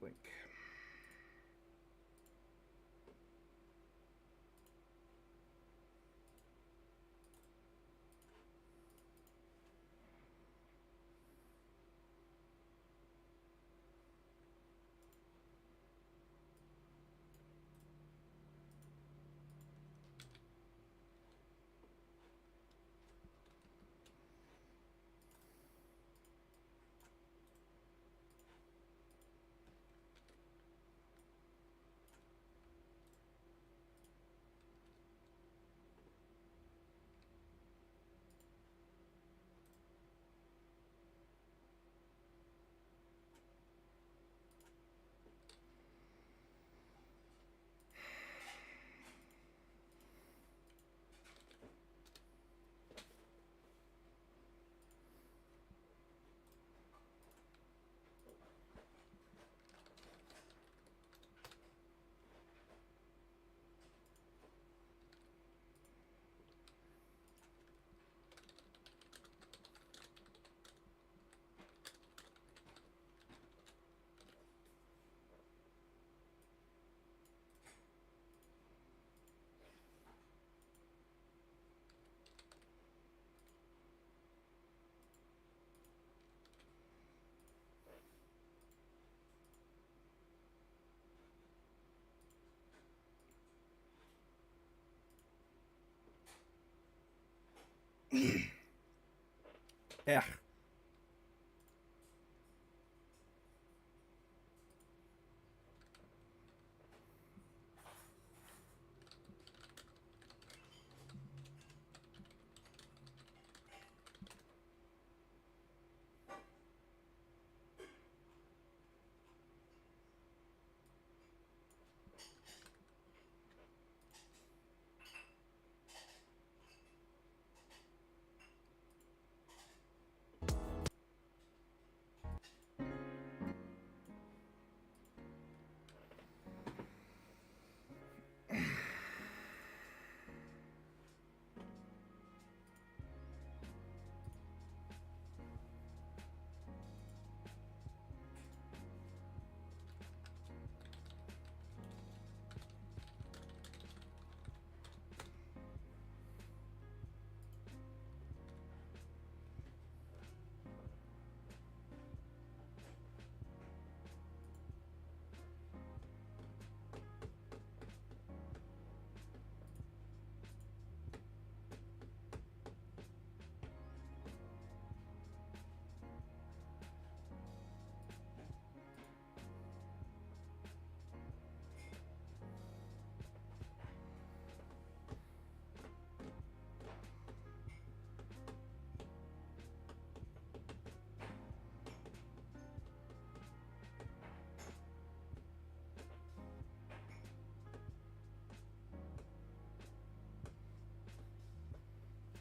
link. Yeah.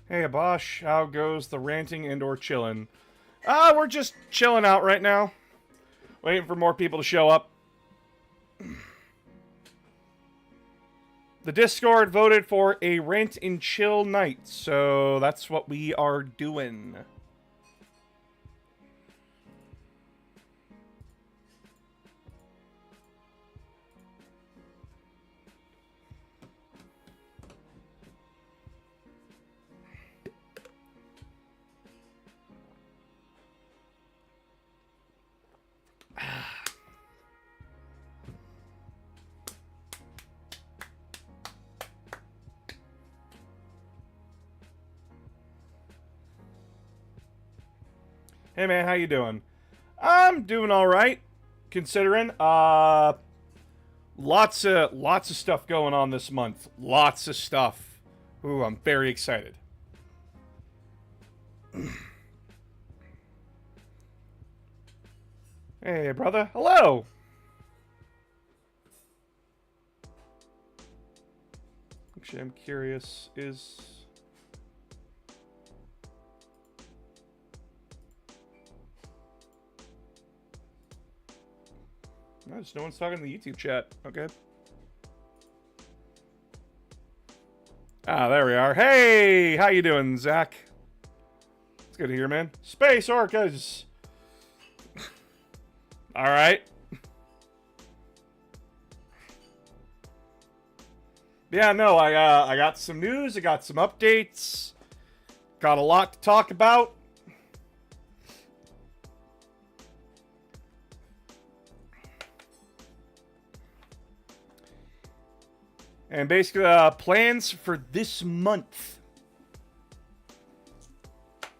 Hey, Abosh, how goes the ranting and or chilling? We're just chilling out right now. Waiting for more people to show up. The Discord voted for a rant and chill night, so that's what we are doing. Hey man, how you doing? I'm doing all right, considering. Lots of stuff going on this month. Lots of stuff. Ooh, I'm very excited. Hey, brother. Hello. Actually, I'm curious. Nice. No one's talking in the YouTube chat. Okay. Ah, there we are. Hey, how you doing, Zach? It's good to hear, man. Space Orcas. All right. Yeah, no, I got some news, I got some updates, got a lot to talk about. And basically, plans for this month.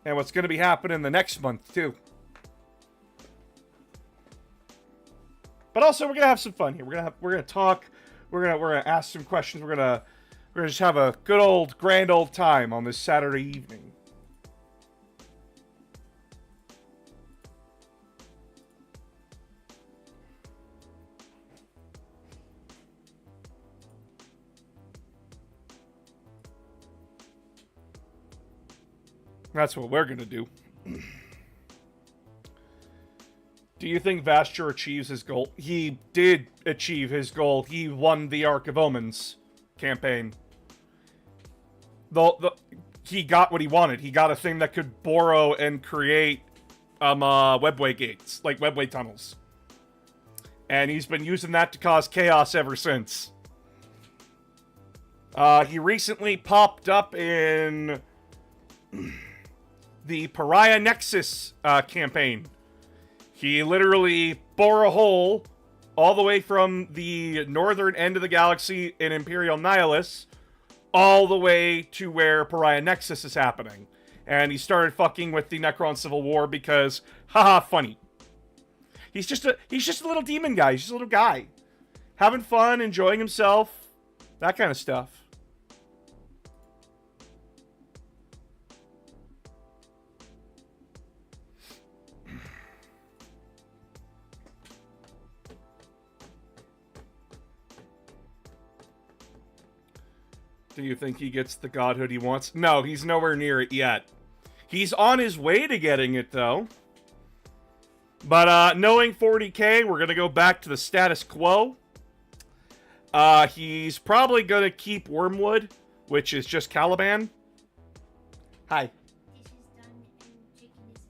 And what's going to be happening the next month, too. But also, we're going to have some fun here. We're going to talk. We're going to ask some questions. We're going to just have a good old, grand old time on this Saturday evening. That's what we're going to do. Do you think Vasher achieves his goal? He did achieve his goal. He won the Ark of Omens campaign. He got what he wanted. He got a thing that could borrow and create webway gates, like webway tunnels. And he's been using that to cause chaos ever since. He recently popped up in the Pariah Nexus campaign. He literally bore a hole all the way from the northern end of the galaxy in Imperial Nihilus all the way to where Pariah Nexus is happening. And he started fucking with the Necron Civil War because, haha, funny. He's just a little demon guy. He's just a little guy. Having fun, enjoying himself, that kind of stuff. Do you think he gets the godhood he wants? No, he's nowhere near it yet. He's on his way to getting it, though. But knowing 40k, we're going to go back to the status quo. He's probably going to keep Wormwood, which is just Caliban. Hi. Dish is done and chicken is in the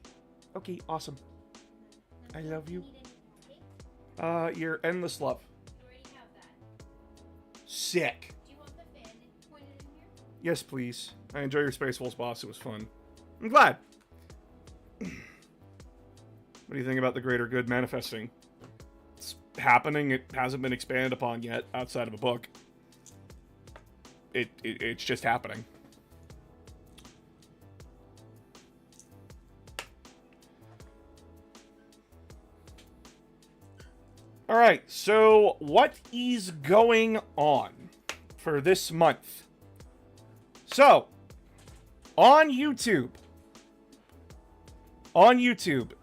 sink. Okay, awesome. I love you. Need anything, okay? Your endless love. You already have that. Sick. Do you want the fan pointed in here? Yes, please. I enjoy your Space Wolves boss. It was fun. I'm glad. What do you think about the greater good manifesting? It's happening. It hasn't been expanded upon yet outside of a book. It's just happening. All right, so what is going on for this month? So, on YouTube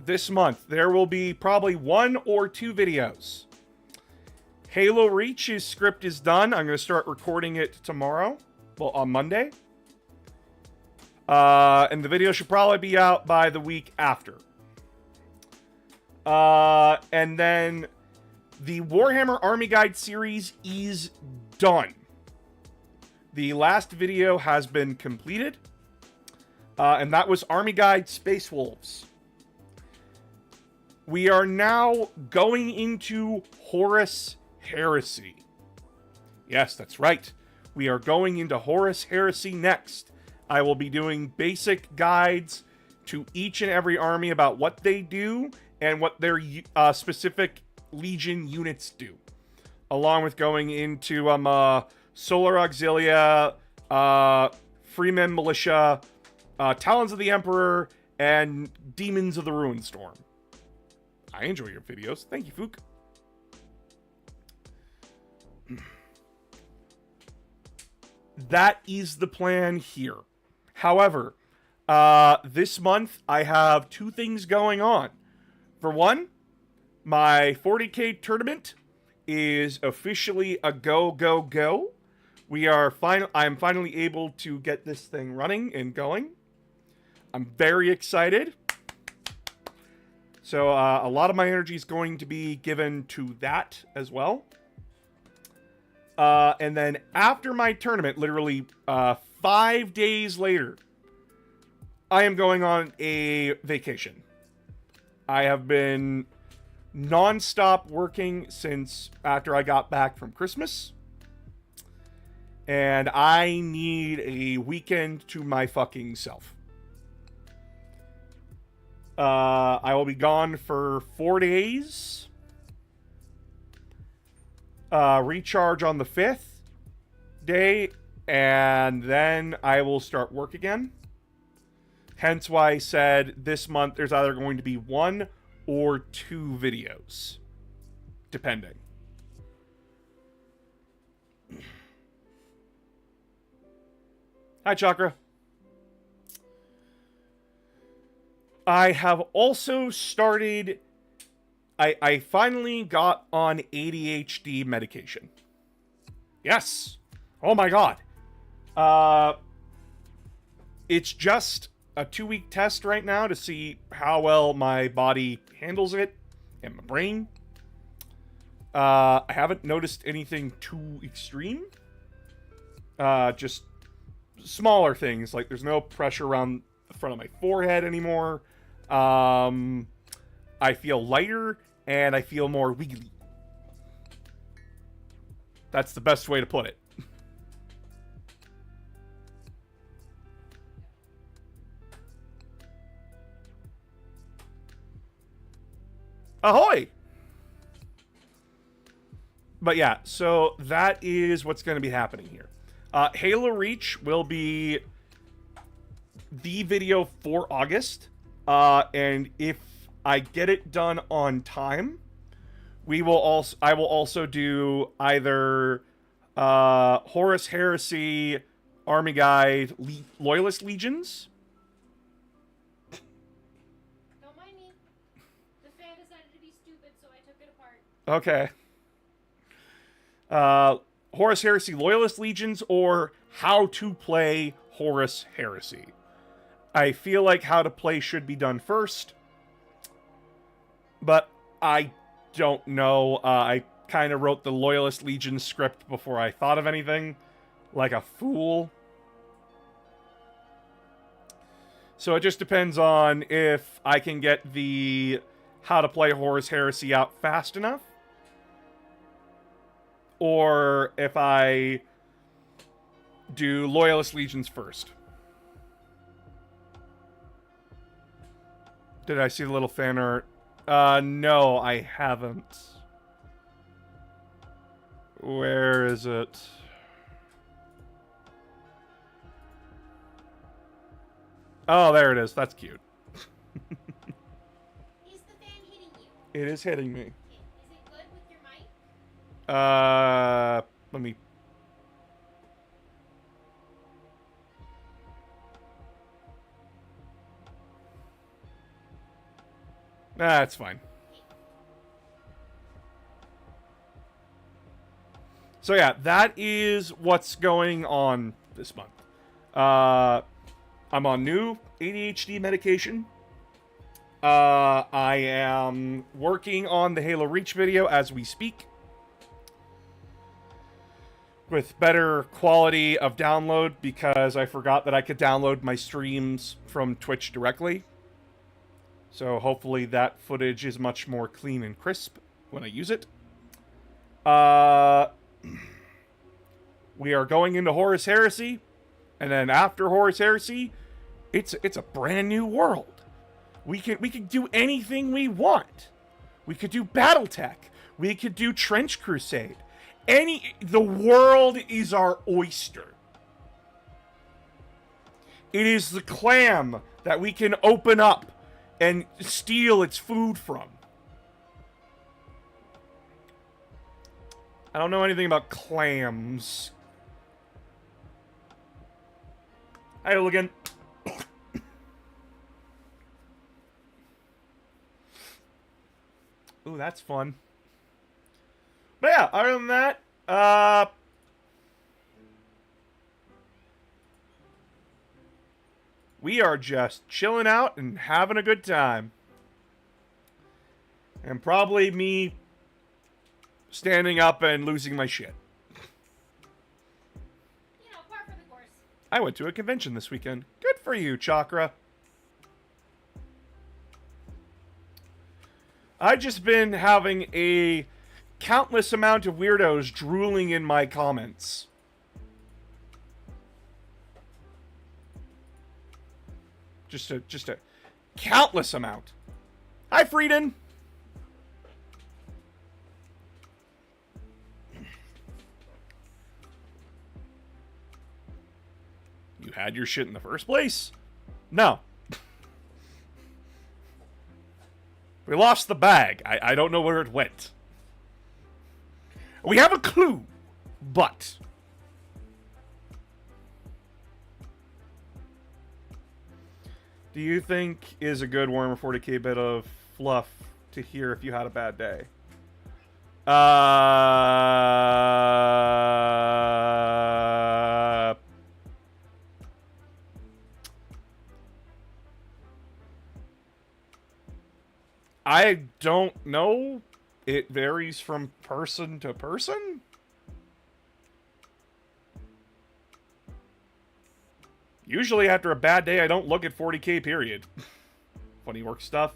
this month, there will be probably 1 or 2 videos. Halo Reach's script is done. I'm going to start recording it tomorrow. Well, on Monday. And the video should probably be out by the week after. And then the Warhammer Army Guide series is done. The last video has been completed. And that was Army Guide Space Wolves. We are now going into Horus Heresy. Yes, that's right. We are going into Horus Heresy next. I will be doing basic guides to each and every army about what they do and what their specific Legion units do. Along with going into Solar Auxilia, Freemen Militia, Talons of the Emperor, and Demons of the Ruin Storm. I enjoy your videos. Thank you, Fook. That is the plan here. However, this month I have 2 things going on. For one, my 40k tournament is officially a go, go, go. I'm finally able to get this thing running and going. I'm very excited. So a lot of my energy is going to be given to that as well. And then after my tournament, literally 5 days later, I am going on a vacation. I have been non-stop working since after I got back from Christmas. And I need a weekend to my fucking self. I will be gone for 4 days. Recharge on the 5th day, and then I will start work again. Hence why I said this month there's either going to be 1 or 2 videos, depending. Hi, Chakra. I have also started... I finally got on ADHD medication. Yes! Oh my god. It's just a 2-week test right now to see how well my body handles it and my brain. I haven't noticed anything too extreme. Just smaller things, like there's no pressure around the front of my forehead anymore. I feel lighter, and I feel more wiggly. That's the best way to put it. Ahoy! But yeah, so that is what's going to be happening here. Halo Reach will be the video for August. And if I get it done on time, I will also do either Horus Heresy, Army Guide, Loyalist Legions. Don't mind me. The fan decided to be stupid, so I took it apart. Okay. Horus Heresy, Loyalist Legions, or How to Play Horus Heresy. I feel like How to Play should be done first, but I don't know. I kind of wrote the Loyalist Legion script before I thought of anything, like a fool. So it just depends on if I can get the How to Play Horus Heresy out fast enough, or if I do Loyalist Legions first. Did I see the little fan art? No, I haven't. Where is it? Oh, there it is. That's cute. Is the fan hitting you? It is hitting me. Okay. Is it good with your mic? Let me... Nah, it's fine. So yeah, that is what's going on this month. I'm on new ADHD medication. I am working on the Halo Reach video as we speak, with better quality of download, because I forgot that I could download my streams from Twitch directly. So hopefully that footage is much more clean and crisp when I use it. We are going into Horus Heresy, and then after Horus Heresy, it's a brand new world. We could do anything we want. We could do BattleTech. We could do Trench Crusade. The world is our oyster. It is the clam that we can open up and steal its food from. I don't know anything about clams. Hi, Hooligan. Ooh, that's fun. But yeah, other than that, we are just chilling out and having a good time. And probably me standing up and losing my shit. You know, par for the course. I went to a convention this weekend. Good for you, Chakra. I've just been having a countless amount of weirdos drooling in my comments. Just a countless amount. Hi, Frieden. You had your shit in the first place? No. We lost the bag. I don't know where it went. We have a clue, but... Do you think is a good warmer 40k bit of fluff to hear if you had a bad day? I don't know. It varies from person to person. Usually after a bad day, I don't look at 40k, period. Funny orc stuff.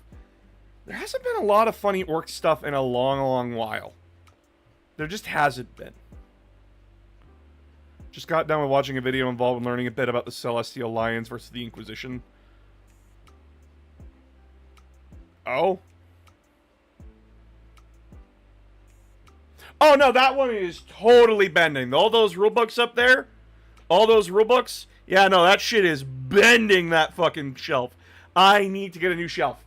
There hasn't been a lot of funny orc stuff in a long while. There just hasn't been. Just got done with watching a video involved in learning a bit about the Celestial Alliance versus the Inquisition. Oh? Oh no, that one is totally bending. All those rulebooks up there, all those rulebooks, yeah, no, that shit is bending that fucking shelf. I need to get a new shelf,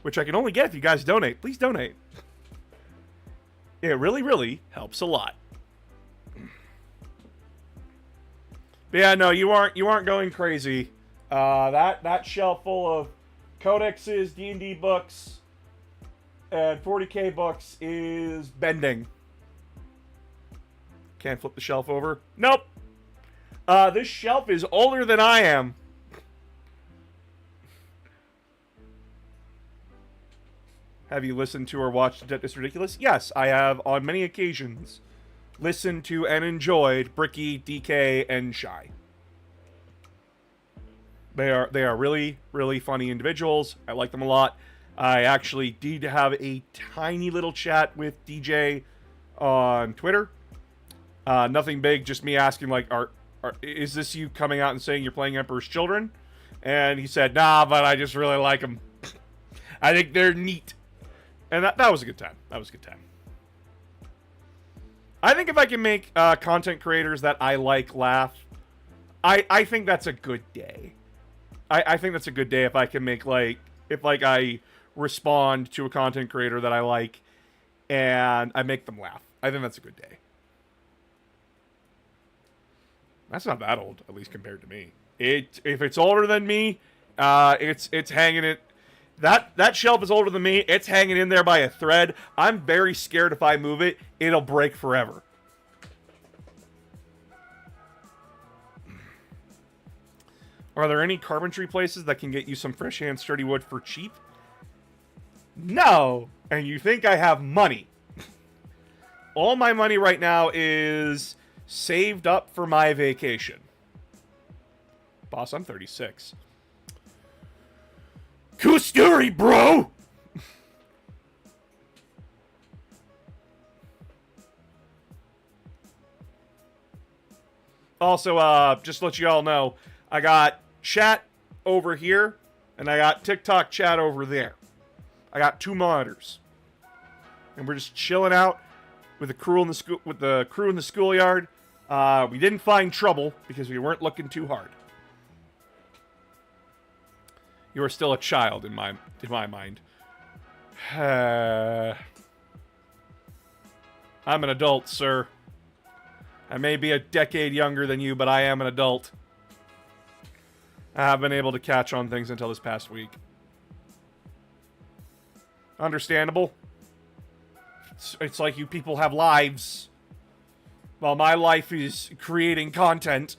which I can only get if you guys donate. Please donate. It really helps a lot. But yeah, no, you aren't going crazy. That shelf full of codexes, D&D books, and 40k books is bending. Can't flip the shelf over. Nope. This shelf is older than I am. Have you listened to or watched Debt is Ridiculous? Yes, I have on many occasions listened to and enjoyed Bricky, DK, and Shy. They are really funny individuals. I like them a lot. I actually did have a tiny little chat with DJ on Twitter. Nothing big, just me asking, like, is this you coming out and saying you're playing Emperor's Children? And he said, nah, but I just really like them. I think they're neat. And that was a good time. That was a good time. I think if I can make content creators that I like laugh, I think that's a good day. I think that's a good day if I can make, like, if, like, I respond to a content creator that I like and I make them laugh. I think that's a good day. That's not that old, at least compared to me. If it's older than me, it's hanging it. That shelf is older than me. It's hanging in there by a thread. I'm very scared if I move it, it'll break forever. Are there any carpentry places that can get you some fresh hand sturdy wood for cheap? No. And you think I have money. All my money right now is saved up for my vacation. Boss, I'm 36. Cool story, bro! Also, just to let you all know, I got chat over here, and I got TikTok chat over there. I got 2 monitors. And we're just chilling out with the crew in the schoolyard. We didn't find trouble because we weren't looking too hard. You are still a child in my mind. I'm an adult, sir. I may be a decade younger than you, but I am an adult. I have been able to catch on things until this past week. Understandable. It's like you people have lives. Well, my life is creating content.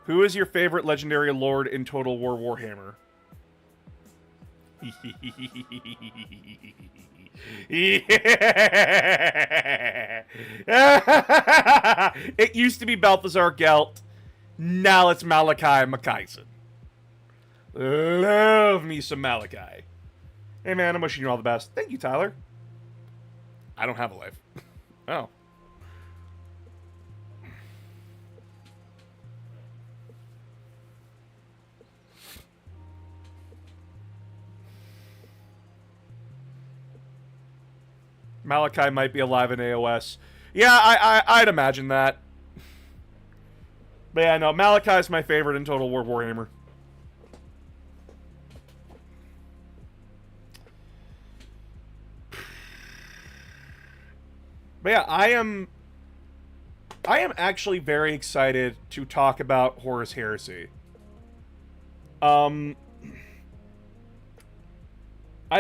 Who is your favorite legendary lord in Total War Warhammer? It used to be Balthazar Gelt. Now it's Malachi Makaisen. Love me some Malachi. Hey man, I'm wishing you all the best. Thank you, Tyler. I don't have a life. Oh. Malachi might be alive in AOS. Yeah, I'd imagine that. But yeah, no, Malachi's my favorite in Total War Warhammer. But yeah, I am actually very excited to talk about Horus Heresy. I've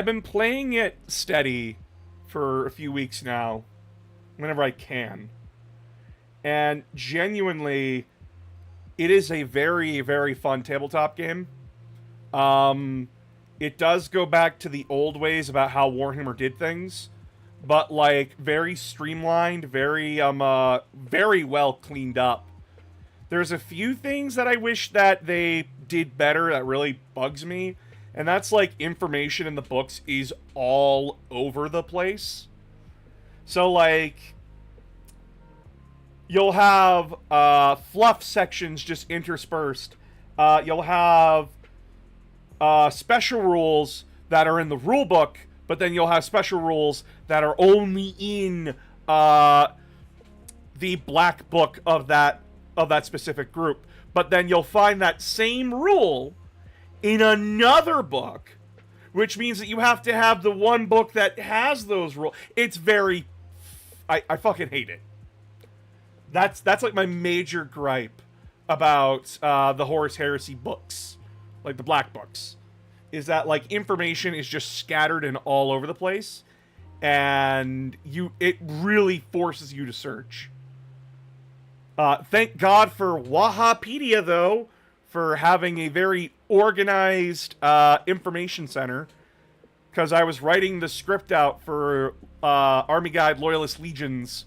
been playing it steady for a few weeks now, whenever I can. And genuinely, it is a very, very fun tabletop game. It does go back to the old ways about how Warhammer did things, but like very streamlined, very very well cleaned up. There's a few things that I wish that they did better that really bugs me, and that's like information in the books is all over the place. So like you'll have fluff sections just interspersed. You'll have special rules that are in the rule book, but then you'll have special rules that are only in the black book of that specific group. But then you'll find that same rule in another book, which means that you have to have the one book that has those rules. It's very... I fucking hate it. That's like my major gripe about the Horus Heresy books, like the black books, is that like information is just scattered and all over the place, and it really forces you to search. Thank God for Wahapedia, though, for having a very organized information center, because I was writing the script out for Army Guide Loyalist Legions,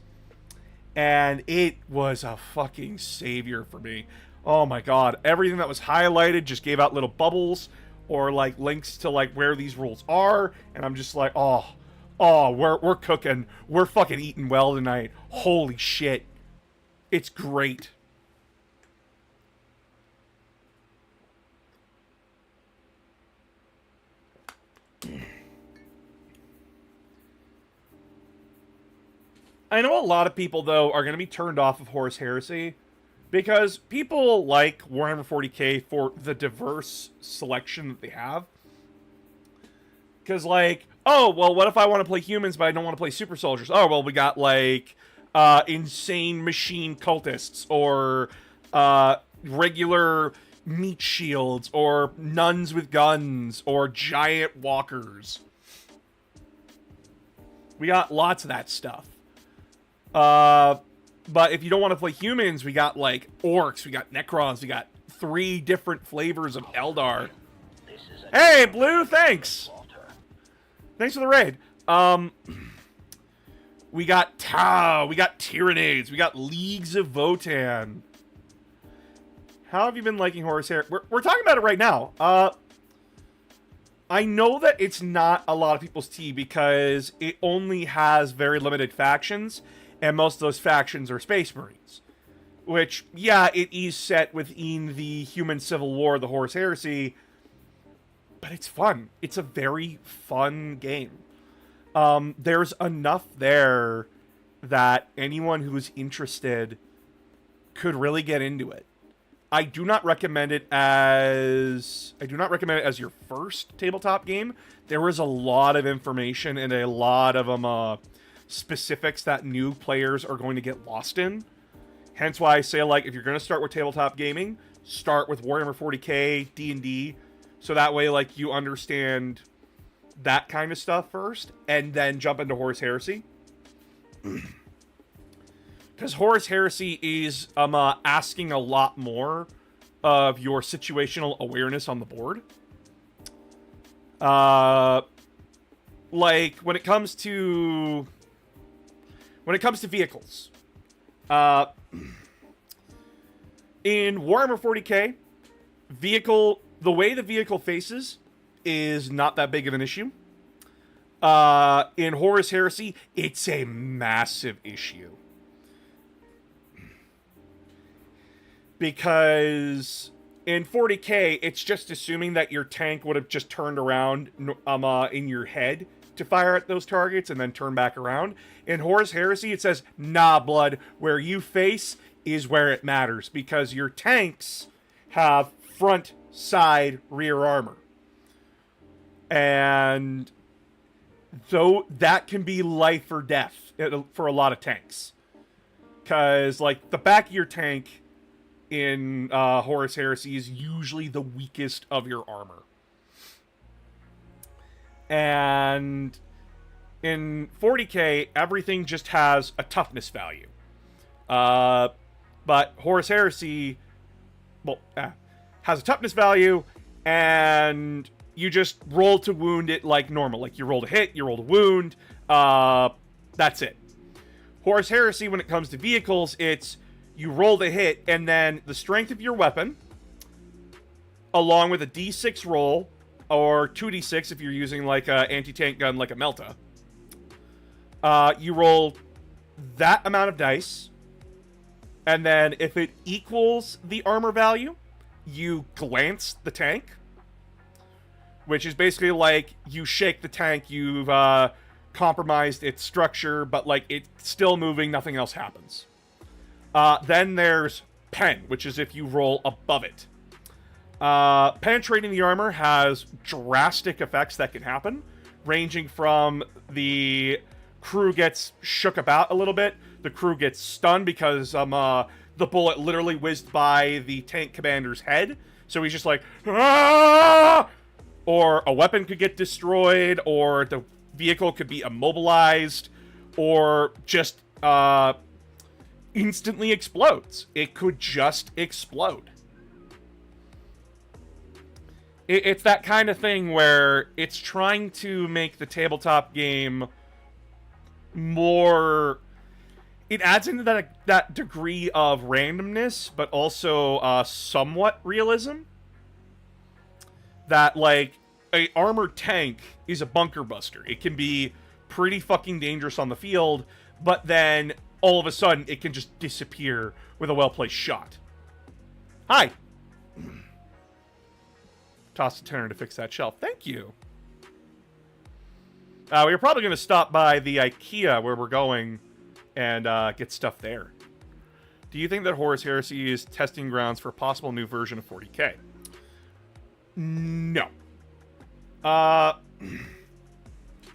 and it was a fucking savior for me. Oh my god. Everything that was highlighted just gave out little bubbles or like links to like where these rules are, and I'm just like, oh, we're cooking. We're fucking eating well tonight. Holy shit. It's great. I know a lot of people, though, are going to be turned off of Horus Heresy because people like Warhammer 40k for the diverse selection that they have. Because, like, oh, well, what if I want to play humans but I don't want to play super soldiers? Oh, well, we got, like, insane machine cultists or regular meat shields or nuns with guns or giant walkers. We got lots of that stuff. But if you don't want to play humans, we got, like, orcs, we got necrons, we got 3 different flavors of Eldar. Hey, Blue, thanks! Thanks for the raid. We got Tau, we got Tyrannades, we got Leagues of Votan. How have you been liking Horus Heresy? We're talking about it right now. I know that it's not a lot of people's tea because it only has very limited factions, and most of those factions are Space Marines. Which, yeah, it is set within the human civil war, the Horus Heresy, but it's fun. It's a very fun game. There's enough there that anyone who's interested could really get into it. I do not recommend it as your first tabletop game. There is a lot of information and a lot of specifics that new players are going to get lost in. Hence why I say, like, if you're going to start with tabletop gaming, start with Warhammer 40k, D&D, so that way, like, you understand that kind of stuff first, and then jump into Horus Heresy. Because Horus Heresy is asking a lot more of your situational awareness on the board. Like, when it comes to vehicles. In Warhammer 40k, the way the vehicle faces is not that big of an issue. In Horus Heresy, it's a massive issue. Because in 40k, it's just assuming that your tank would have just turned around in your head to fire at those targets and then turn back around. In Horus Heresy, it says, nah, blood, where you face is where it matters, because your tanks have front, side, rear armor. And though that can be life or death for a lot of tanks. Because, like, the back of your tank in Horus Heresy is usually the weakest of your armor. And in 40k, everything just has a toughness value. But Horus Heresy, well, has a toughness value, and you just roll to wound it like normal. Like, you roll to hit, you roll to wound, that's it. Horus Heresy, when it comes to vehicles, it's you roll to hit, and then the strength of your weapon, along with a d6 roll, or 2d6 if you're using, like, an anti-tank gun like a Melta. You roll that amount of dice, and then if it equals the armor value, you glance the tank, which is basically like you shake the tank, you've compromised its structure, but, like, it's still moving, nothing else happens. Then there's pen, which is if you roll above it. Penetrating the armor has drastic effects that can happen, ranging from the crew gets shook about a little bit, the crew gets stunned because the bullet literally whizzed by the tank commander's head, so he's just like, ah! Or a weapon could get destroyed, or the vehicle could be immobilized, or just instantly explodes. It could just explode. It's that kind of thing where it's trying to make the tabletop game more... It adds into that degree of randomness, but also somewhat realism. That, like, a armored tank is a bunker buster. It can be pretty fucking dangerous on the field, but then all of a sudden it can just disappear with a well-placed shot. Hi! Toss a tenner to fix that shelf. Thank you. We were probably going to stop by the IKEA where we're going and get stuff there. Do you think that Horus Heresy is testing grounds for a possible new version of 40k? No.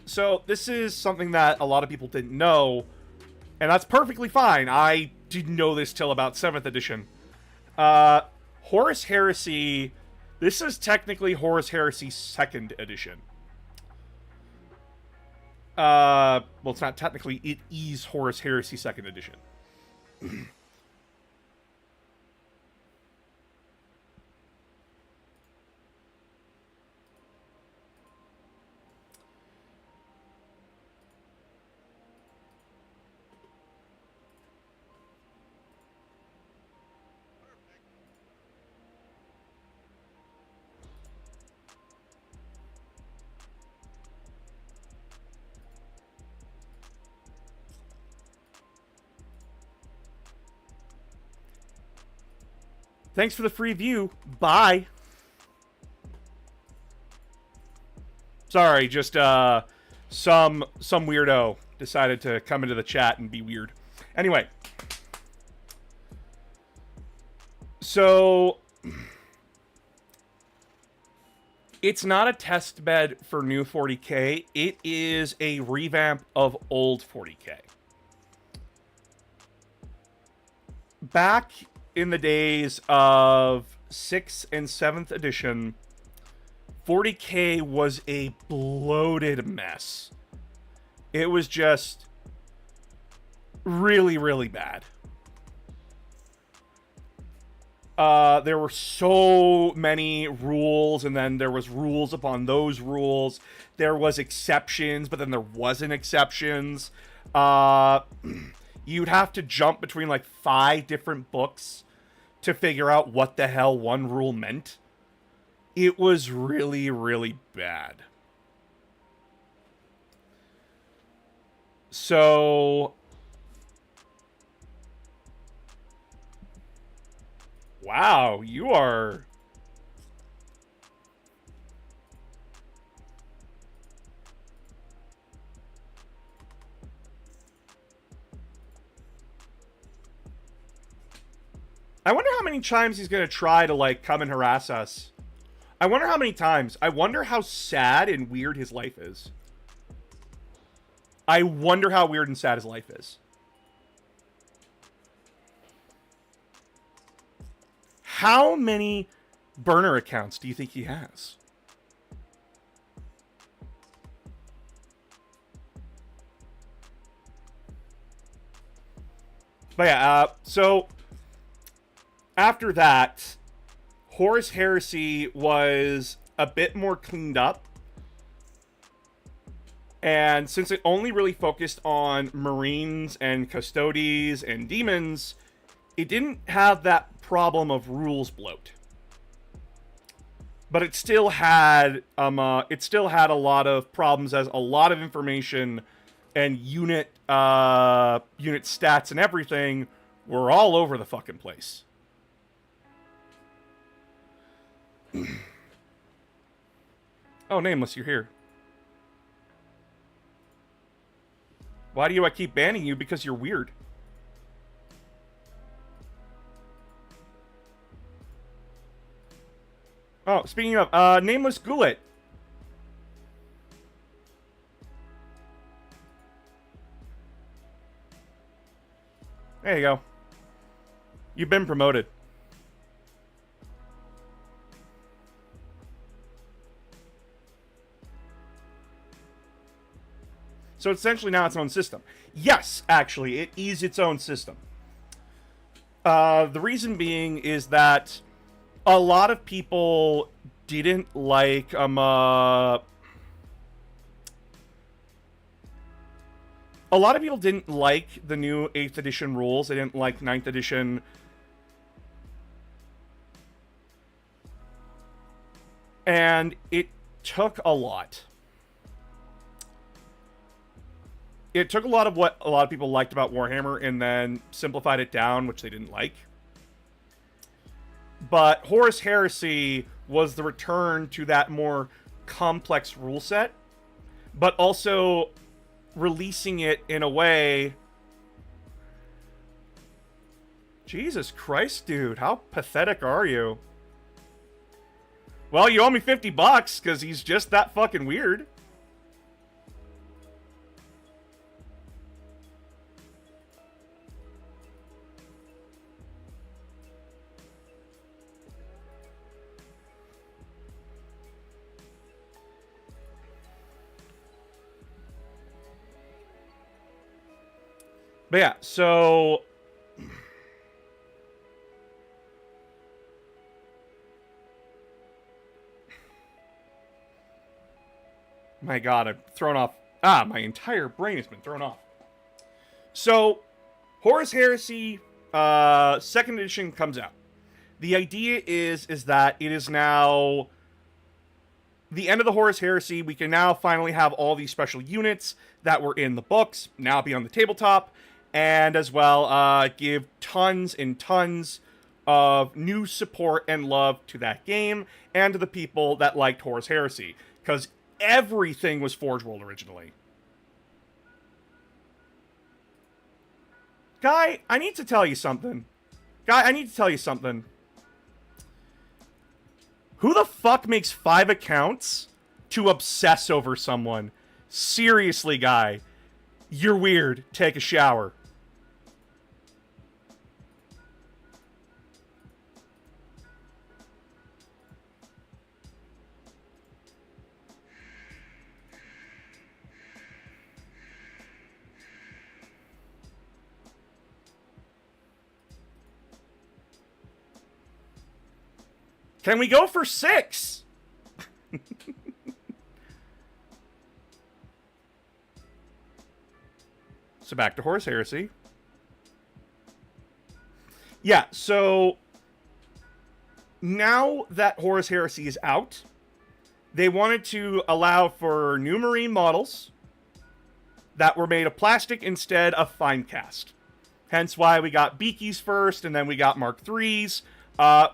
So this is something that a lot of people didn't know, and that's perfectly fine. I didn't know this till about 7th edition. Horus Heresy... This is technically Horus Heresy 2nd edition. Well, it's not technically. It is Horus Heresy 2nd edition. Thanks for the free view. Bye. Sorry, just some weirdo decided to come into the chat and be weird. Anyway. So it's not a test bed for new 40k. It is a revamp of old 40k. Back in the days of 6th and 7th edition, 40k was a bloated mess. It was just really, really bad. There were so many rules, and then there was rules upon those rules. There was exceptions, but then there wasn't exceptions. You'd have to jump between like 5 different books to figure out what the hell one rule meant. It was really, really bad. So... Wow, you are... I wonder how many times he's gonna try to, like, come and harass us. I wonder how many times. I wonder how sad and weird his life is. I wonder how weird and sad his life is. How many burner accounts do you think he has? But yeah, so after that, Horus Heresy was a bit more cleaned up. And since it only really focused on Marines and Custodes and Demons, it didn't have that problem of rules bloat. But it still had a lot of problems, as a lot of information and unit stats and everything were all over the fucking place. Oh, Nameless, you're here. Why do I keep banning you? Because you're weird. Oh, speaking of, Nameless Goulet. There you go. You've been promoted. So essentially now it's its own system. Yes, actually, it is its own system. The reason being is that a lot of people didn't like a lot of people didn't like the new 8th edition rules. They didn't like 9th edition. And it took a lot. It took a lot of what a lot of people liked about Warhammer and then simplified it down, which they didn't like. But Horus Heresy was the return to that more complex rule set, but also releasing it in a way... Jesus Christ, dude. How pathetic are you? Well, you owe me $50 because he's just that fucking weird. But yeah, so... My god, I've thrown off... my entire brain has been thrown off. So, Horus Heresy, 2nd edition comes out. The idea is that it is now... the end of the Horus Heresy. We can now finally have all these special units that were in the books now be on the tabletop. And as well, give tons and tons of new support and love to that game and to the people that liked Horus Heresy. Because everything was Forge World originally. Guy, I need to tell you something. Who the fuck makes 5 accounts to obsess over someone? Seriously, guy. You're weird. Take a shower. Can we go for 6? So back to Horus Heresy. Yeah, so now that Horus Heresy is out, they wanted to allow for new Marine models that were made of plastic instead of fine cast. Hence why we got Beakies first, and then we got Mark IIIs.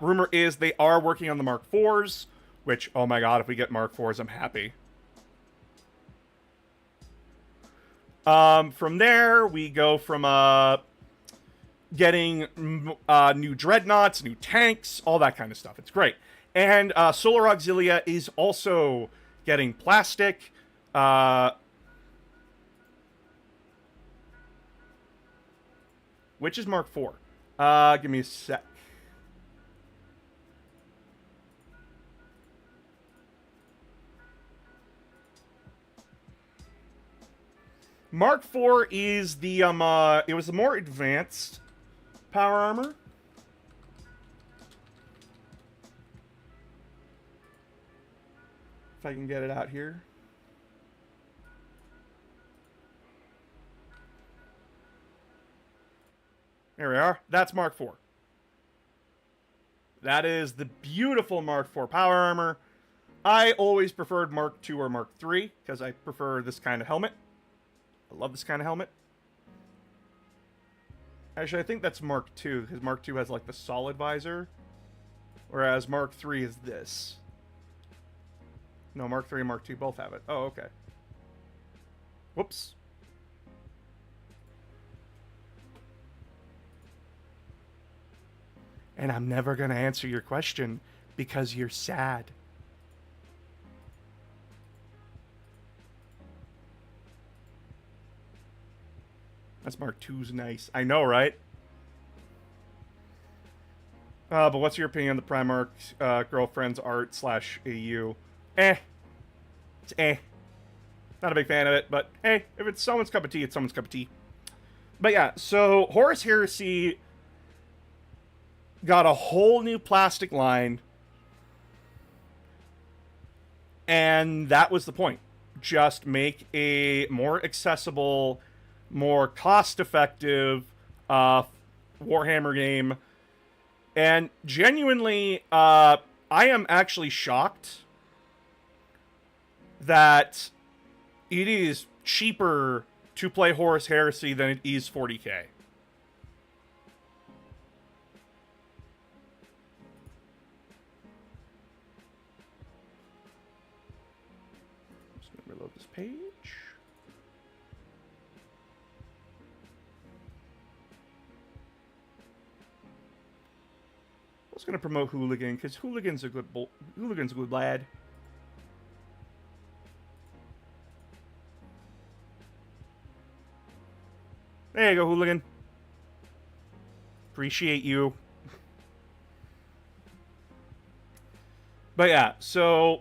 Rumor is they are working on the Mark IVs, which, oh my god, if we get Mark IVs, I'm happy. From there, we go from getting new dreadnoughts, new tanks, all that kind of stuff. It's great. And Solar Auxilia is also getting plastic. Which is Mark IV? Give me a sec. Mark IV is the it was the more advanced power armor. If I can get it out here. There we are. That's Mark IV. That is the beautiful Mark IV power armor. I always preferred Mark II or Mark III because I prefer this kind of helmet. I love this kind of helmet. Actually, I think that's Mark II because Mark II has like the solid visor, whereas Mark III is this. No, Mark III and Mark II both have it. Oh, okay. Whoops. And I'm never going to answer your question because you're sad. That's Mark II's nice. I know, right? But what's your opinion on the Primarch girlfriend's art / AU? It's Not a big fan of it, but hey, if it's someone's cup of tea, it's someone's cup of tea. But yeah, so Horus Heresy got a whole new plastic line, and that was the point. Just make a more accessible, more cost-effective Warhammer game. And genuinely, I am actually shocked that it is cheaper to play Horus Heresy than it is 40k. Just gonna reload this page. I was gonna promote Hooligan because Hooligan's a good lad. There you go, Hooligan. Appreciate you. But yeah, so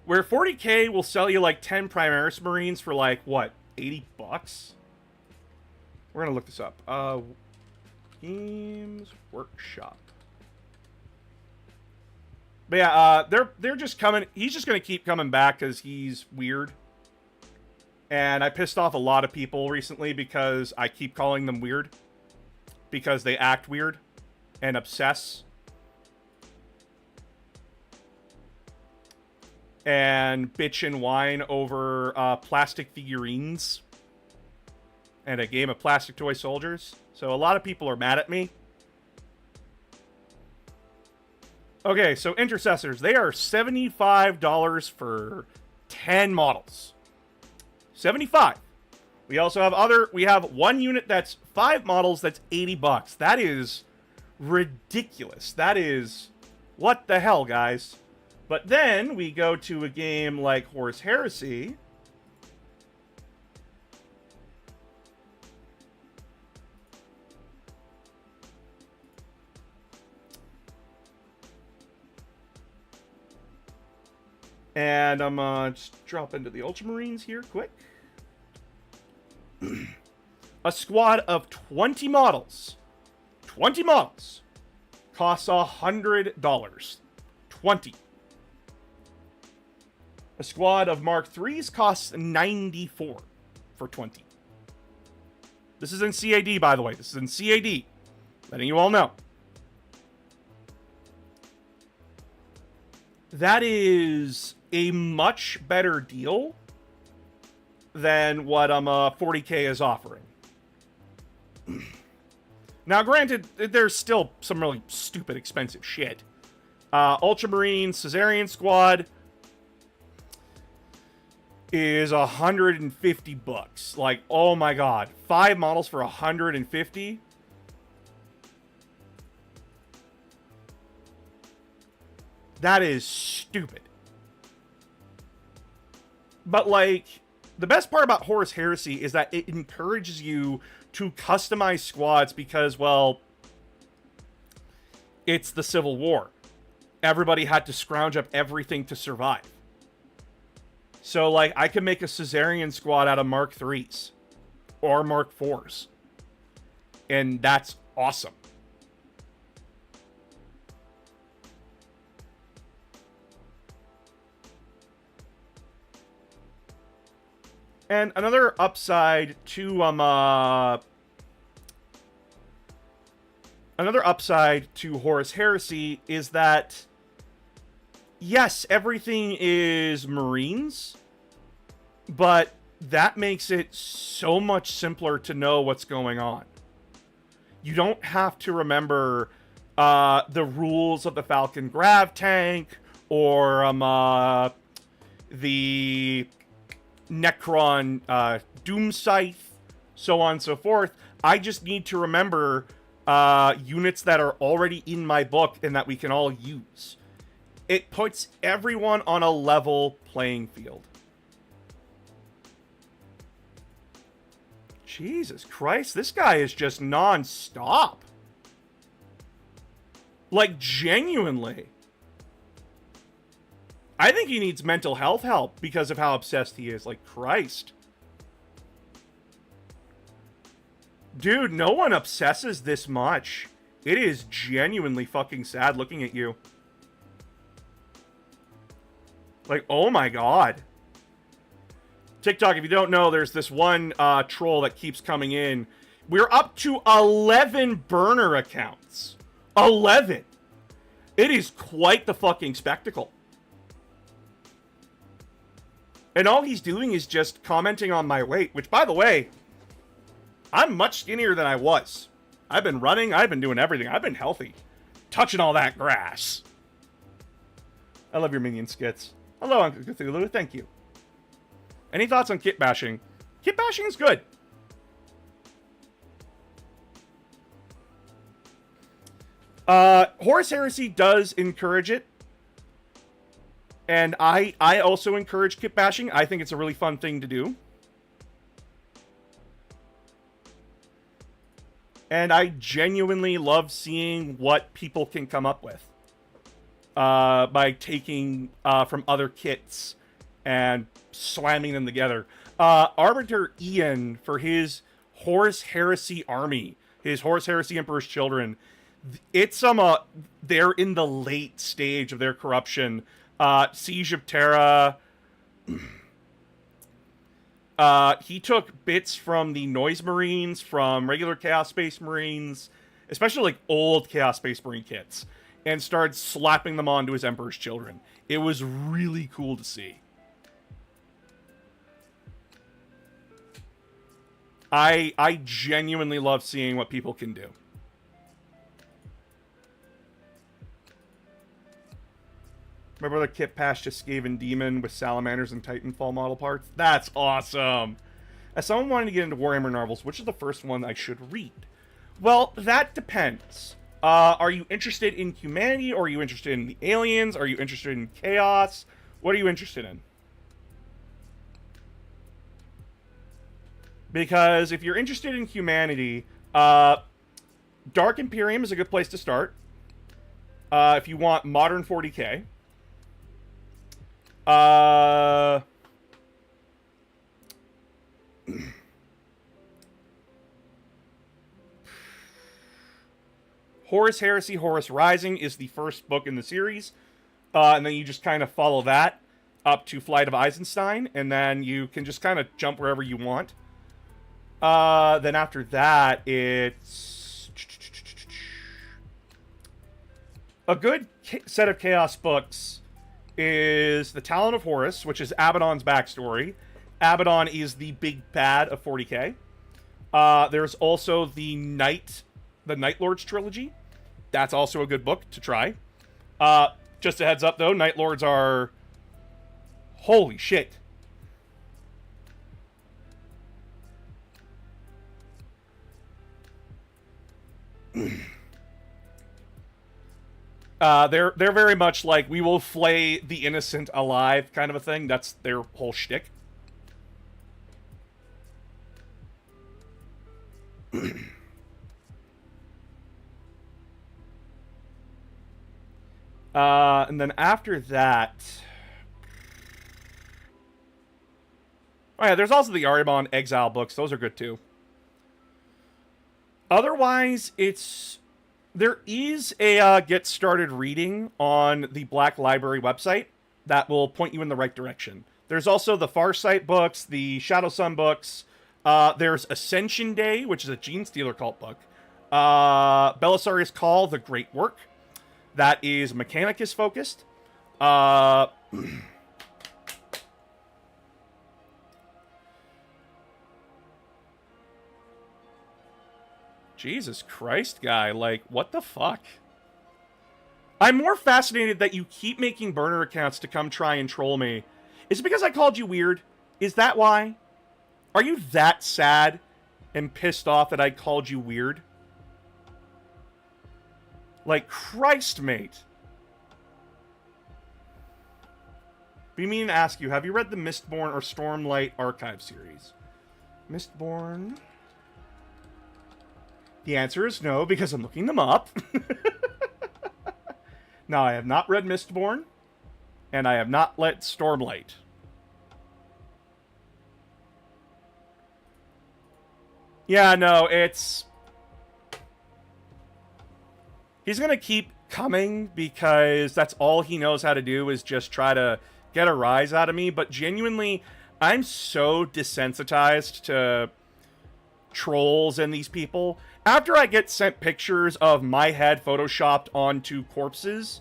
where 40k will sell you like 10 Primaris Marines for like, what, 80 bucks? We're gonna look this up. Games Workshop. But yeah, they're just coming. He's just gonna keep coming back because he's weird. And I pissed off a lot of people recently because I keep calling them weird. Because they act weird and obsess. And bitch and whine over plastic figurines. And a game of plastic toy soldiers. So a lot of people are mad at me. Okay, so Intercessors. They are $75 for 10 models. 75. We also have we have one unit that's 5 models that's 80 bucks. That is ridiculous. That is, what the hell, guys? But then we go to a game like Horus Heresy. And I'm just drop into the Ultramarines here quick. A squad of 20 models. 20 models. Costs $100. 20. A squad of Mark IIIs costs $94 for 20. This is in CAD, by the way. This is in CAD. Letting you all know. That is a much better deal than what 40k is offering. Now, granted, there's still some really stupid expensive shit. Ultramarine Caesarian Squad is 150 bucks. Like, oh my god, 5 models for 150. That is stupid. But, like, the best part about Horus Heresy is that it encourages you to customize squads because, well, it's the Civil War. Everybody had to scrounge up everything to survive. So, like, I could make a Caesarian squad out of Mark IIIs or Mark IVs. And that's awesome. And another upside to Horus Heresy is that yes, everything is Marines, but that makes it so much simpler to know what's going on. You don't have to remember the rules of the Falcon Grav tank or the Necron Doom Scythe, so on and so forth. I just need to remember units that are already in my book and that we can all use. It puts everyone on a level playing field. Jesus Christ, this guy is just non-stop. Like, genuinely. I think he needs mental health help because of how obsessed he is. Like, Christ. Dude, no one obsesses this much. It is genuinely fucking sad looking at you. Like, oh my god. TikTok, if you don't know, there's this one troll that keeps coming in. We're up to 11 burner accounts. 11. It is quite the fucking spectacle. And all he's doing is just commenting on my weight, which, by the way, I'm much skinnier than I was. I've been running, I've been doing everything. I've been healthy. Touching all that grass. I love your minion skits. Hello, Uncle Cthulhu, thank you. Any thoughts on kit bashing? Kit bashing is good. Horus Heresy does encourage it. And I also encourage kit bashing. I think it's a really fun thing to do. And I genuinely love seeing what people can come up with. By taking from other kits and slamming them together. Arbiter Ian, for his Horus Heresy army, his Horus Heresy Emperor's Children, it's they're in the late stage of their corruption. Siege of Terra. He took bits from the Noise Marines, from regular Chaos Space Marines, especially like old Chaos Space Marine kits, and started slapping them onto his Emperor's Children. It was really cool to see. I genuinely love seeing what people can do. My brother Kit Pash just gave in Demon with Salamanders and Titanfall model parts. That's awesome! As someone wanting to get into Warhammer novels, which is the first one I should read? Well, that depends. Are you interested in humanity, or are you interested in the aliens? Are you interested in chaos? What are you interested in? Because if you're interested in humanity, Dark Imperium is a good place to start. If you want modern 40k. Horus Heresy, Horus Rising is the first book in the series. And then you just kind of follow that up to Flight of Eisenstein. And then you can just kind of jump wherever you want. Then after that, it's a good set of Chaos books is The Talon of Horus, which is Abaddon's backstory. Abaddon is the big bad of 40k. There's also the Night Lords trilogy. That's also a good book to try. Just a heads up, though, Night Lords are... holy shit. They're very much like, we will flay the innocent alive kind of a thing. That's their whole shtick. And then after that... Oh yeah, there's also the Arimon Exile books. Those are good too. Otherwise, it's... There is a get started reading on the Black Library website that will point you in the right direction. There's also the Farsight books, the Shadow Sun books. There's Ascension Day, which is a Gene Stealer cult book. Belisarius Call, The Great Work. That is Mechanicus focused. Jesus Christ, guy. Like, what the fuck? I'm more fascinated that you keep making burner accounts to come try and troll me. Is it because I called you weird? Is that why? Are you that sad and pissed off that I called you weird? Like, Christ, mate. Be meaning to ask you, have you read the Mistborn or Stormlight Archive series? Mistborn... The answer is no, because I'm looking them up. No, I have not read Mistborn, and I have not read Stormlight. Yeah, no, it's... He's gonna keep coming, because that's all he knows how to do, is just try to get a rise out of me, but genuinely, I'm so desensitized to trolls and these people. After I get sent pictures of my head photoshopped onto corpses,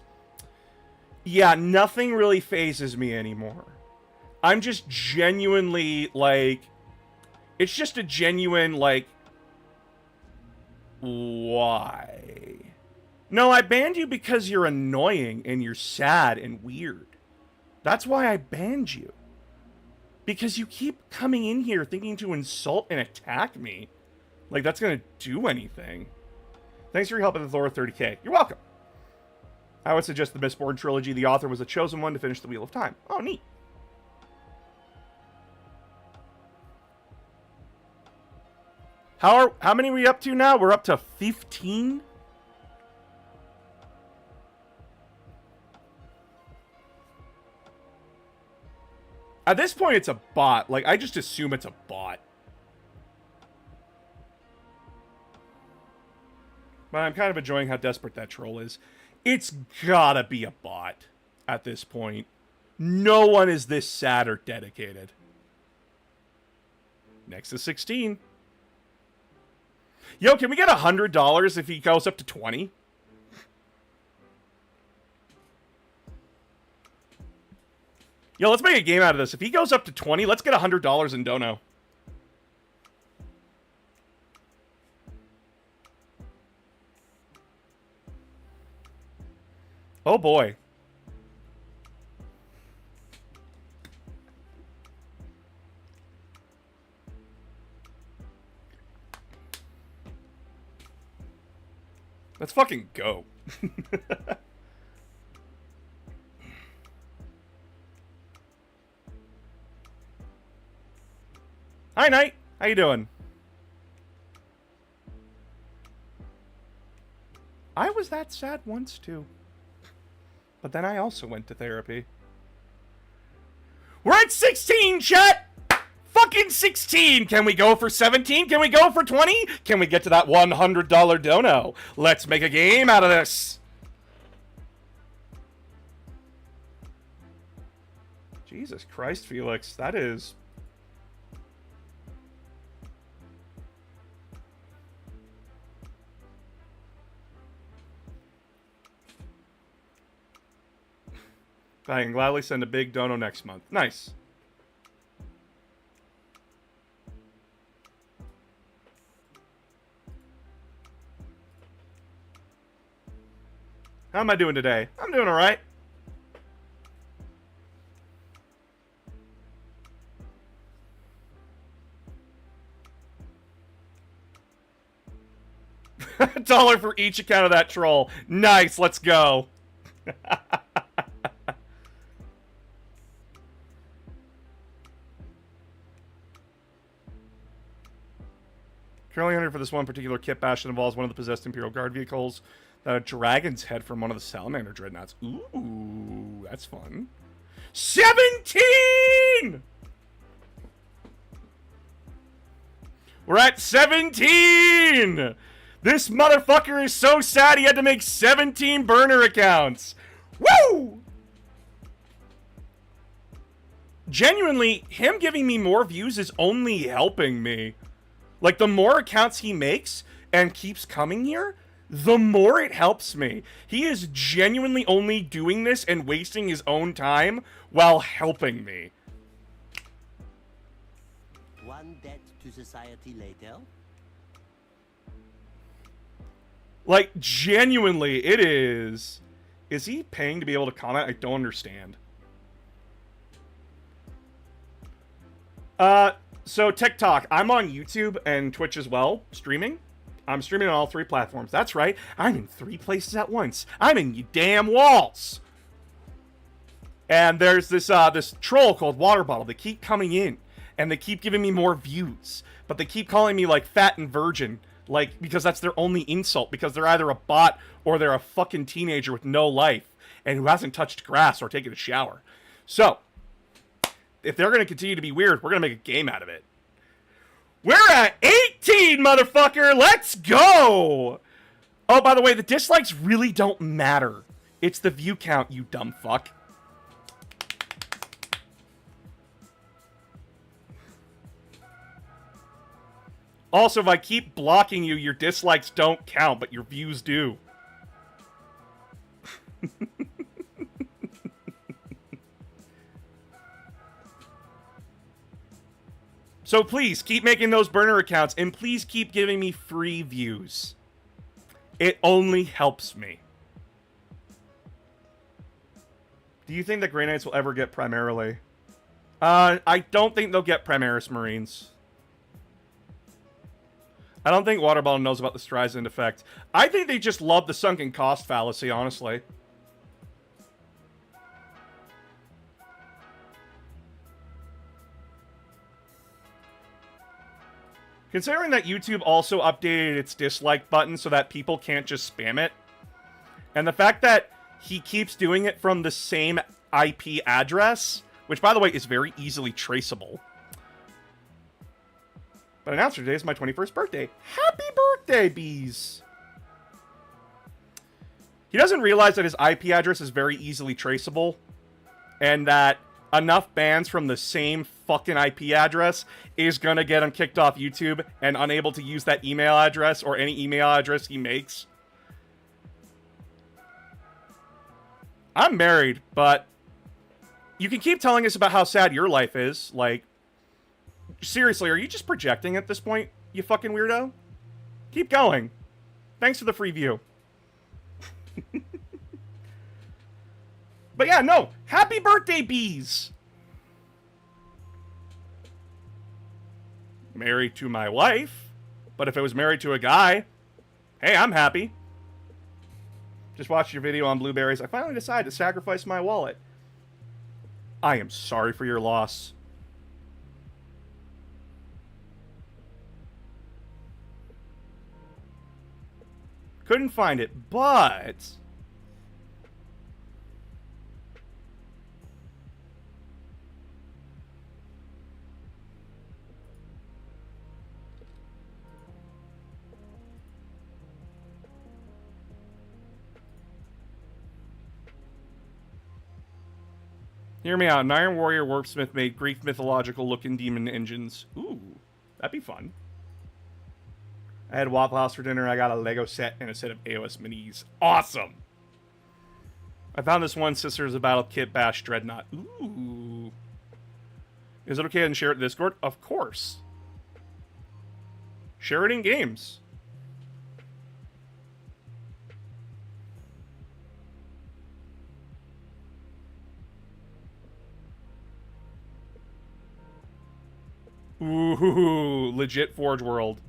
yeah, nothing really phases me anymore. I'm just genuinely, like... It's just a genuine, like... Why? No, I banned you because you're annoying and you're sad and weird. That's why I banned you. Because you keep coming in here thinking to insult and attack me. Like, that's gonna do anything. Thanks for your help with the Thor 30k. You're welcome. I would suggest the Mistborn trilogy. The author was the chosen one to finish the Wheel of Time. Oh, neat. How many are we up to now? We're up to 15? At this point, it's a bot. Like, I just assume it's a bot. But I'm kind of enjoying how desperate that troll is. It's gotta be a bot at this point. No one is this sad or dedicated. Next is 16. Yo, can we get $100 if he goes up to 20? Yo, let's make a game out of this. If he goes up to 20, let's get $100 in dono. Oh boy. Let's fucking go. Hi, Knight. How you doing? I was that sad once, too. But then I also went to therapy. We're at 16, chat! Fucking 16! Can we go for 17? Can we go for 20? Can we get to that $100 dono? Let's make a game out of this! Jesus Christ, Felix. That is... I can gladly send a big dono next month. Nice. How am I doing today? I'm doing alright. $1 for each account of that troll. Nice, let's go. Currently hunting for this one particular kit bash that involves one of the possessed Imperial Guard vehicles that a dragon's head from one of the Salamander dreadnoughts. Ooh, that's fun. 17! We're at 17! This motherfucker is so sad he had to make 17 burner accounts. Woo! Genuinely, him giving me more views is only helping me. Like, the more accounts he makes and keeps coming here, the more it helps me. He is genuinely only doing this and wasting his own time while helping me. One debt to society later. Like, genuinely, it is. Is he paying to be able to comment? I don't understand. So TikTok, I'm on YouTube and Twitch as well, streaming. I'm streaming on all 3 platforms. That's right, I'm in 3 places at once. I'm in you damn walls. And there's this this troll called Water Bottle. They keep coming in, and they keep giving me more views. But they keep calling me, like, fat and virgin. Like, because that's their only insult. Because they're either a bot or they're a fucking teenager with no life. And who hasn't touched grass or taken a shower. So, if they're going to continue to be weird, we're going to make a game out of it. We're at 18, motherfucker! Let's go! Oh, by the way, the dislikes really don't matter. It's the view count, you dumb fuck. Also, if I keep blocking you, your dislikes don't count, but your views do. So please, keep making those burner accounts, and please keep giving me free views. It only helps me. Do you think that Grey Knights will ever get Primarily? I don't think they'll get Primaris Marines. I don't think Waterbottle knows about the Streisand effect. I think they just love the sunken cost fallacy, honestly. Considering that YouTube also updated its dislike button so that people can't just spam it, and the fact that he keeps doing it from the same IP address, which, by the way, is very easily traceable. But announcer today is my 21st birthday. Happy birthday, bees! He doesn't realize that his IP address is very easily traceable, and that enough bans from the same fucking IP address is gonna get him kicked off YouTube and unable to use that email address or any email address he makes. I'm married, but you can keep telling us about how sad your life is. Like, seriously, are you just projecting at this point, you fucking weirdo? Keep going. Thanks for the free view. But yeah, no. Happy birthday, bees! Married to my wife. But if it was married to a guy, hey, I'm happy. Just watched your video on blueberries. I finally decided to sacrifice my wallet. I am sorry for your loss. Couldn't find it, but... Hear me out. An Iron Warrior Warpsmith made Greek mythological-looking demon engines. Ooh, that'd be fun. I had Waffle House for dinner. I got a Lego set and a set of AOS minis. Awesome! I found this one Sisters of Battle Kit Bash Dreadnought. Ooh. Is it okay to share it in Discord? Of course. Share it in games. Ooh, legit Forge World.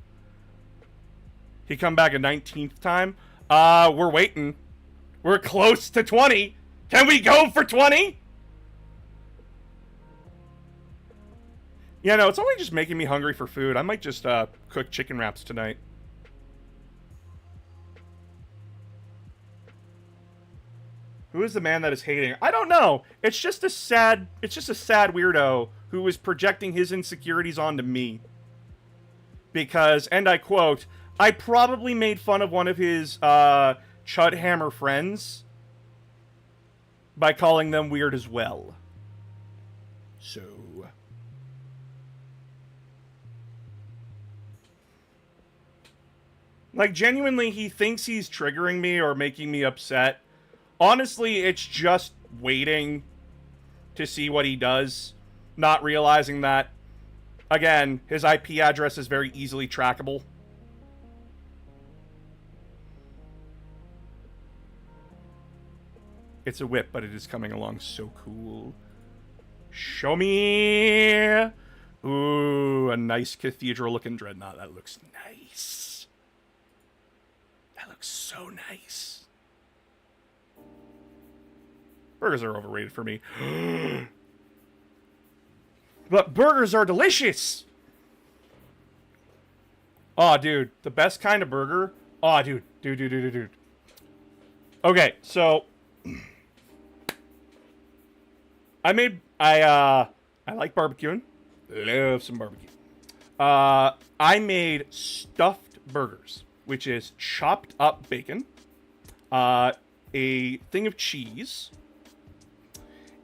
He come back a 19th time? We're waiting. We're close to 20. Can we go for 20? Yeah, no, it's only just making me hungry for food. I might just cook chicken wraps tonight. Who is the man that is hating? I don't know. It's just a sad weirdo who is projecting his insecurities onto me. Because, and I quote, I probably made fun of one of his Chudhammer friends by calling them weird as well. So, like, genuinely, he thinks he's triggering me or making me upset. Honestly, it's just waiting to see what he does, not realizing that, again, his IP address is very easily trackable. It's a whip, but it is coming along so cool. Show me! Ooh, a nice cathedral-looking dreadnought. That looks nice. That looks so nice. Burgers are overrated for me. But burgers are delicious! Oh, dude. The best kind of burger. Oh, dude. Dude. Okay, so I like barbecuing. Love some barbecue. I made stuffed burgers, which is chopped up bacon, a thing of cheese,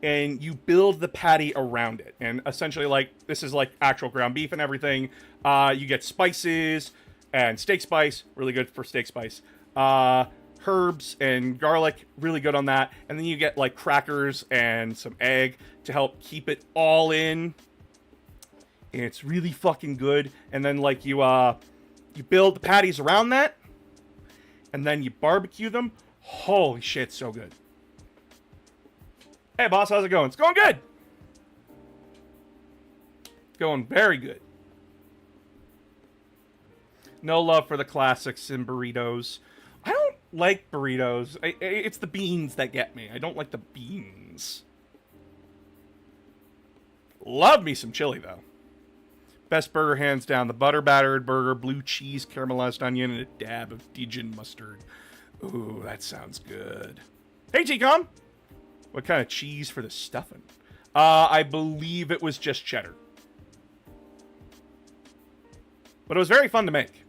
and you build the patty around it. And essentially, like, this is like actual ground beef and everything. You get spices and steak spice, really good for steak spice. Herbs and garlic, really good on that. And then you get like crackers and some egg to help keep it all in. And it's really fucking good. And then like you build the patties around that, and then you barbecue them. Holy shit, so good. Hey boss, how's it going? It's going good. Going very good. No love for the classics in burritos. I don't like burritos. It's the beans that get me. I don't like the beans. Love me some chili, though. Best burger, hands down. The butter battered burger, blue cheese, caramelized onion, and a dab of Dijon mustard. Ooh, that sounds good. Hey, T-Com! What kind of cheese for the stuffing? I believe it was just cheddar. But it was very fun to make.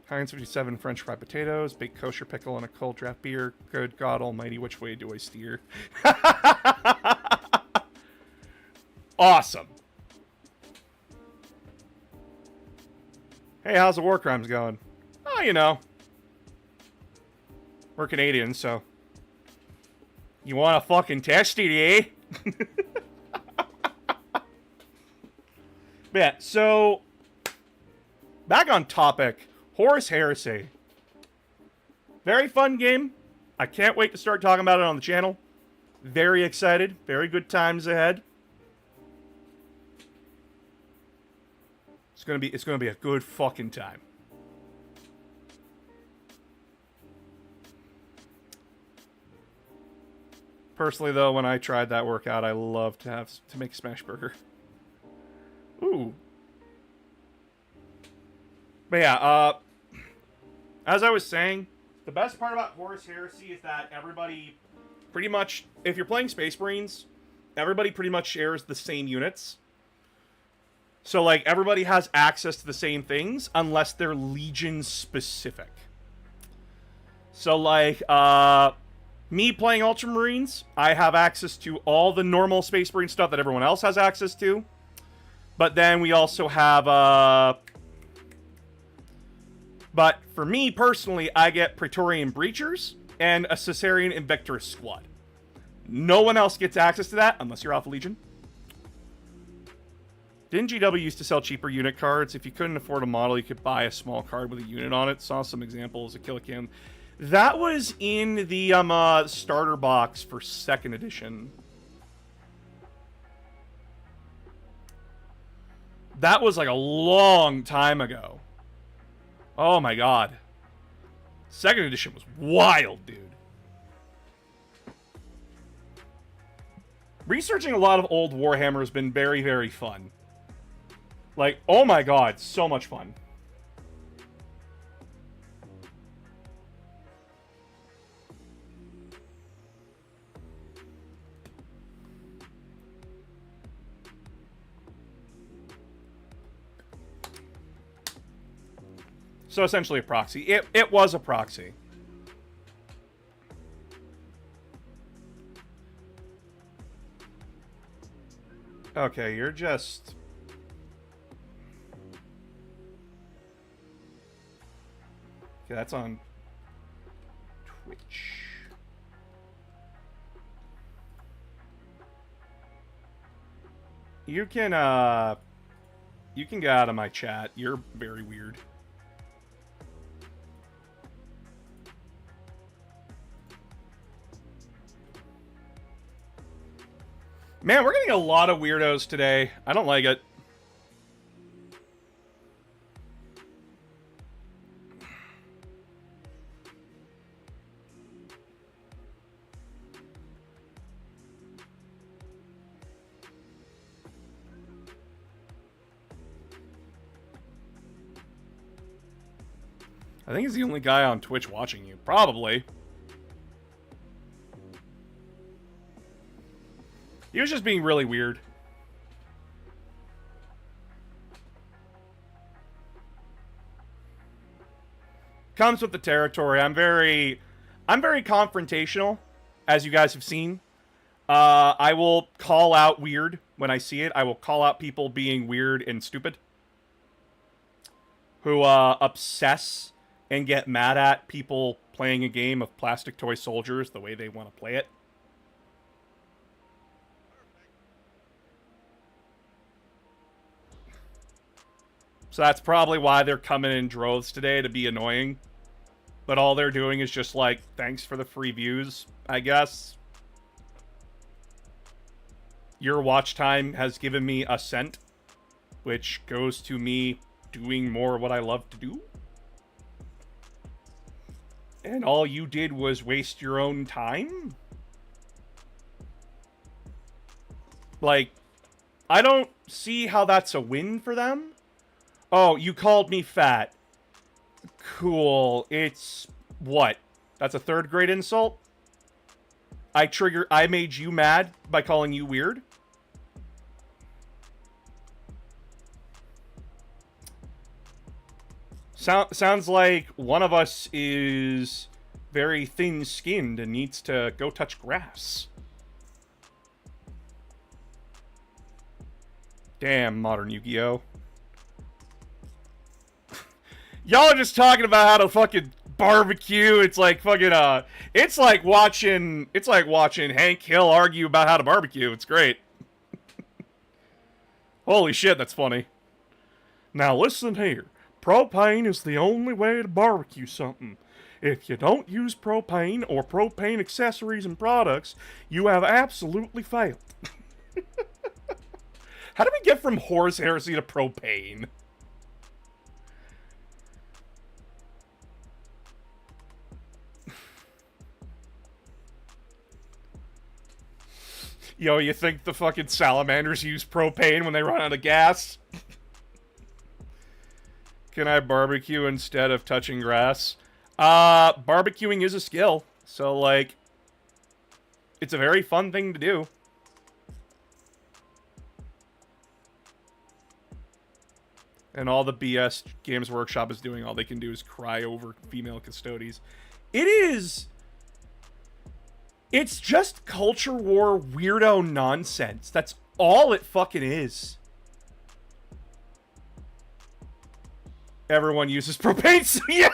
Heinz 57 French fried potatoes, baked kosher pickle, and a cold draft beer. Good God almighty, which way do I steer? Awesome. Hey, how's the war crimes going? Oh, you know. We're Canadians, so. You want to fucking test it, eh? But yeah, so. Back on topic. Horus Heresy. Very fun game. I can't wait to start talking about it on the channel. Very excited. Very good times ahead. It's gonna be a good fucking time. Personally, though, when I tried that workout, I love to make a smash burger. Ooh. But yeah, as I was saying, the best part about Horus Heresy is that everybody pretty much, if you're playing Space Marines, everybody pretty much shares the same units. So, like, everybody has access to the same things, unless they're Legion specific. So, like, me playing Ultramarines, I have access to all the normal Space Marine stuff that everyone else has access to. But then we also have, but for me, personally, I get Praetorian Breachers and a Caesarian Invictus squad. No one else gets access to that, unless you're Alpha Legion. Didn't GW used to sell cheaper unit cards? If you couldn't afford a model, you could buy a small card with a unit on it. Saw some examples of Killican. That was in the starter box for 2nd edition. That was like a long time ago. Oh my god. Second edition was wild, dude. Researching a lot of old Warhammer has been very, very fun. Like, oh my god, so much fun. So essentially a proxy. It was a proxy. Okay, you're just... Okay, that's on Twitch. You can get out of my chat. You're very weird. Man, we're getting a lot of weirdos today. I don't like it. I think he's the only guy on Twitch watching you. Probably. He was just being really weird. Comes with the territory. I'm very confrontational, as you guys have seen. I will call out weird when I see it. I will call out people being weird and stupid. Who obsess and get mad at people playing a game of plastic toy soldiers the way they want to play it. So that's probably why they're coming in droves today, to be annoying. But all they're doing is just like, thanks for the free views, I guess. Your watch time has given me a cent, which goes to me doing more of what I love to do. And all you did was waste your own time? Like, I don't see how that's a win for them. Oh, you called me fat. Cool. It's what? That's a third grade insult? I made you mad by calling you weird? Sounds like one of us is very thin-skinned and needs to go touch grass. Damn, modern Yu-Gi-Oh! Y'all are just talking about how to fucking barbecue. It's like fucking it's like watching Hank Hill argue about how to barbecue. It's great. Holy shit, that's funny. Now listen here. Propane is the only way to barbecue something. If you don't use propane or propane accessories and products, you have absolutely failed. How do we get from Horus Heresy to propane? Yo, you think the fucking salamanders use propane when they run out of gas? Can I barbecue instead of touching grass? Barbecuing is a skill. So, like, it's a very fun thing to do. And all the BS Games Workshop is doing, all they can do is cry over female custodies. It's just culture war weirdo nonsense. That's all it fucking is. Everyone uses propane, so yeah!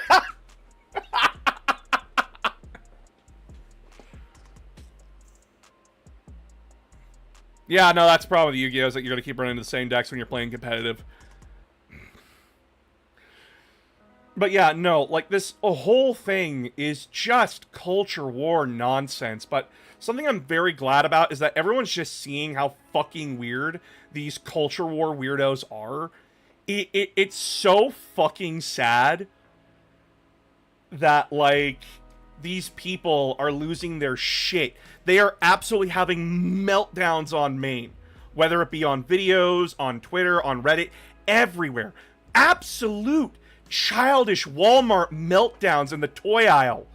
Yeah, no, that's the problem with Yu-Gi-Oh! Is that you're gonna keep running into the same decks when you're playing competitive. But yeah, no, like this whole thing is just culture war nonsense. But something I'm very glad about is that everyone's just seeing how fucking weird these culture war weirdos are. It's so fucking sad that, like, these people are losing their shit. They are absolutely having meltdowns on Maine. Whether it be on videos, on Twitter, on Reddit, everywhere. Absolute childish Walmart meltdowns in the toy aisle.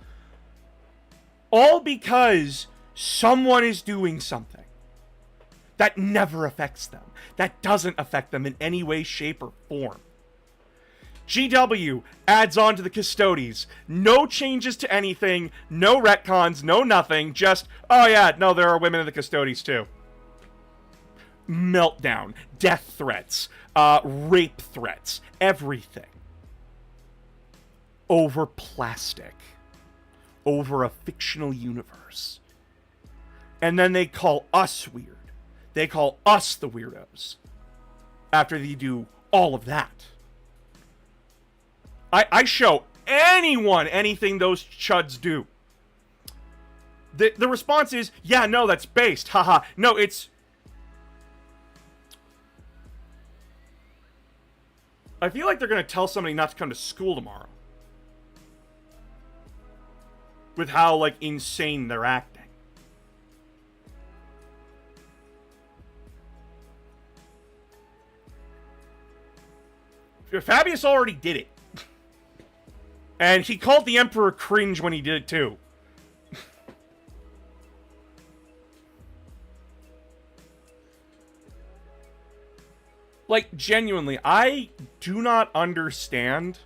All because someone is doing something that never affects them. That doesn't affect them in any way, shape, or form. GW adds on to the Custodes. No changes to anything, no retcons, no nothing, just, oh yeah, no, there are women in the Custodes too. Meltdown, death threats, rape threats, everything. Over plastic. Over a fictional universe. And then they call us weird. They call us the weirdos. After they do all of that. I show anyone anything those chuds do. The response is, yeah, no, that's based. Haha. No, it's... I feel like they're going to tell somebody not to come to school tomorrow. With how, like, insane they're acting. Fabius already did it. And he called the Emperor cringe when he did it too. Like, genuinely, I do not understand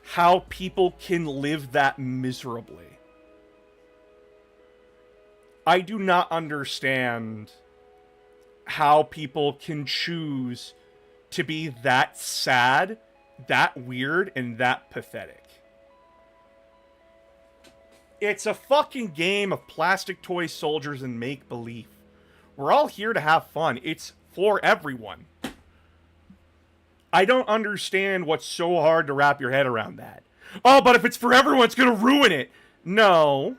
how people can live that miserably. I do not understand how people can choose to be that sad, that weird, and that pathetic. It's a fucking game of plastic toy soldiers and make-believe. We're all here to have fun. It's for everyone. I don't understand what's so hard to wrap your head around that. Oh, but if it's for everyone, it's going to ruin it. No.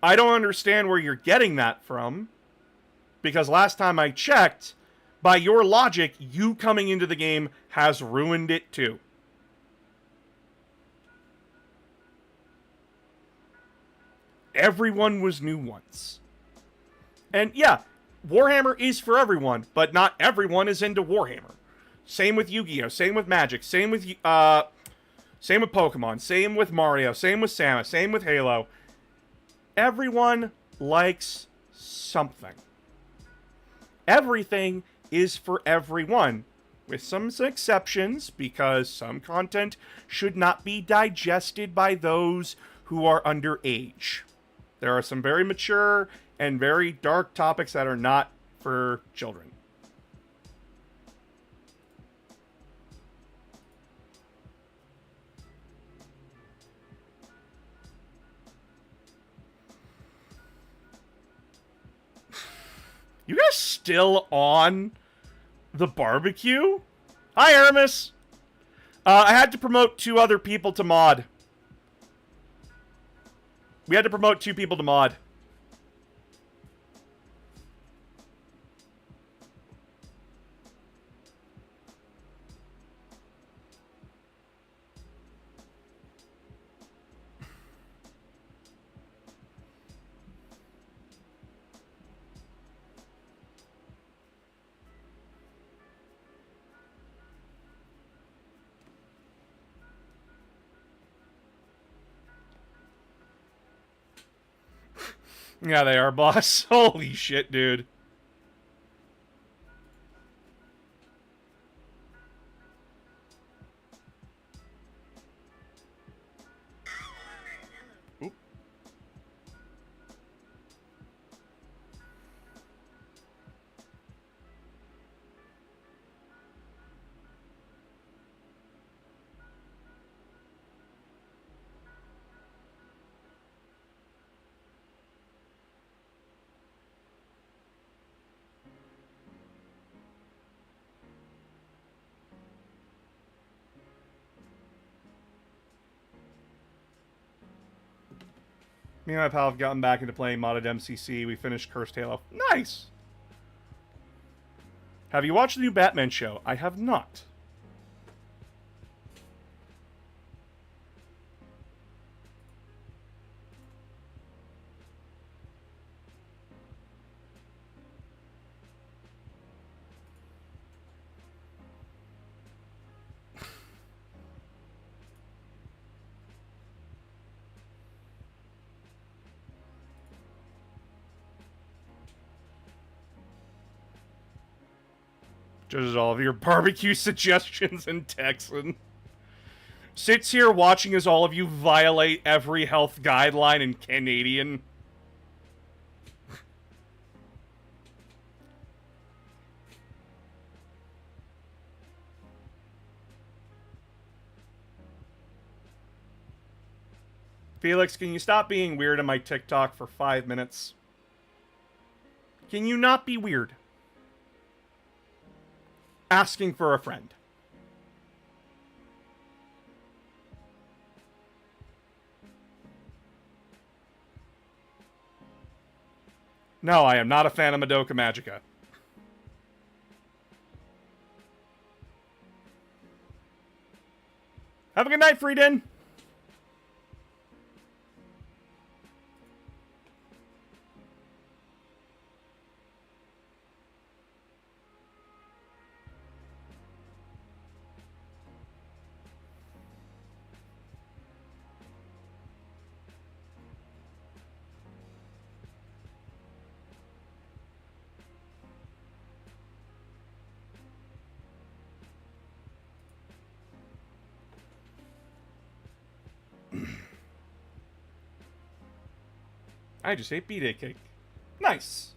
I don't understand where you're getting that from. Because last time I checked, by your logic, you coming into the game has ruined it too. Everyone was new once. And yeah, Warhammer is for everyone, but not everyone is into Warhammer. Same with Yu-Gi-Oh! Same with Magic. Same with Pokemon. Same with Mario. Same with Samus. Same with Halo. Everyone likes something. Everything is for everyone. With some exceptions, because some content should not be digested by those who are underage. There are some very mature and very dark topics that are not for children. You guys still on the barbecue? Hi, Aramis. I had to promote 2 other people to mod. We had to promote 2 people to mod. Yeah, they are, boss. Holy shit, dude. Oop. Me and my pal have gotten back into playing modded MCC. We finished Cursed Halo. Nice! Have you watched the new Batman show? I have not. Judges all of your barbecue suggestions in Texan. Sits here watching as all of you violate every health guideline in Canadian. Felix, can you stop being weird on my TikTok for 5 minutes? Can you not be weird? Asking for a friend. No, I am not a fan of Madoka Magica. Have a good night, Frieden! I just ate B-Day cake. Nice.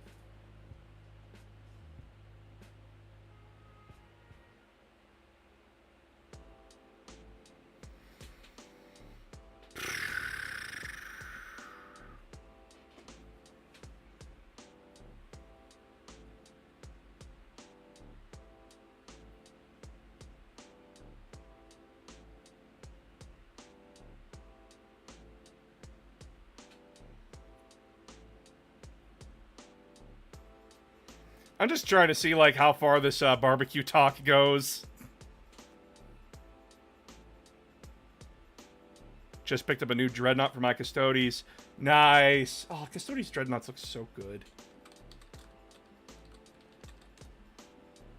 I'm just trying to see, like, how far this barbecue talk goes. Just picked up a new Dreadnought for my Custodes. Nice. Oh, Custodes Dreadnoughts look so good.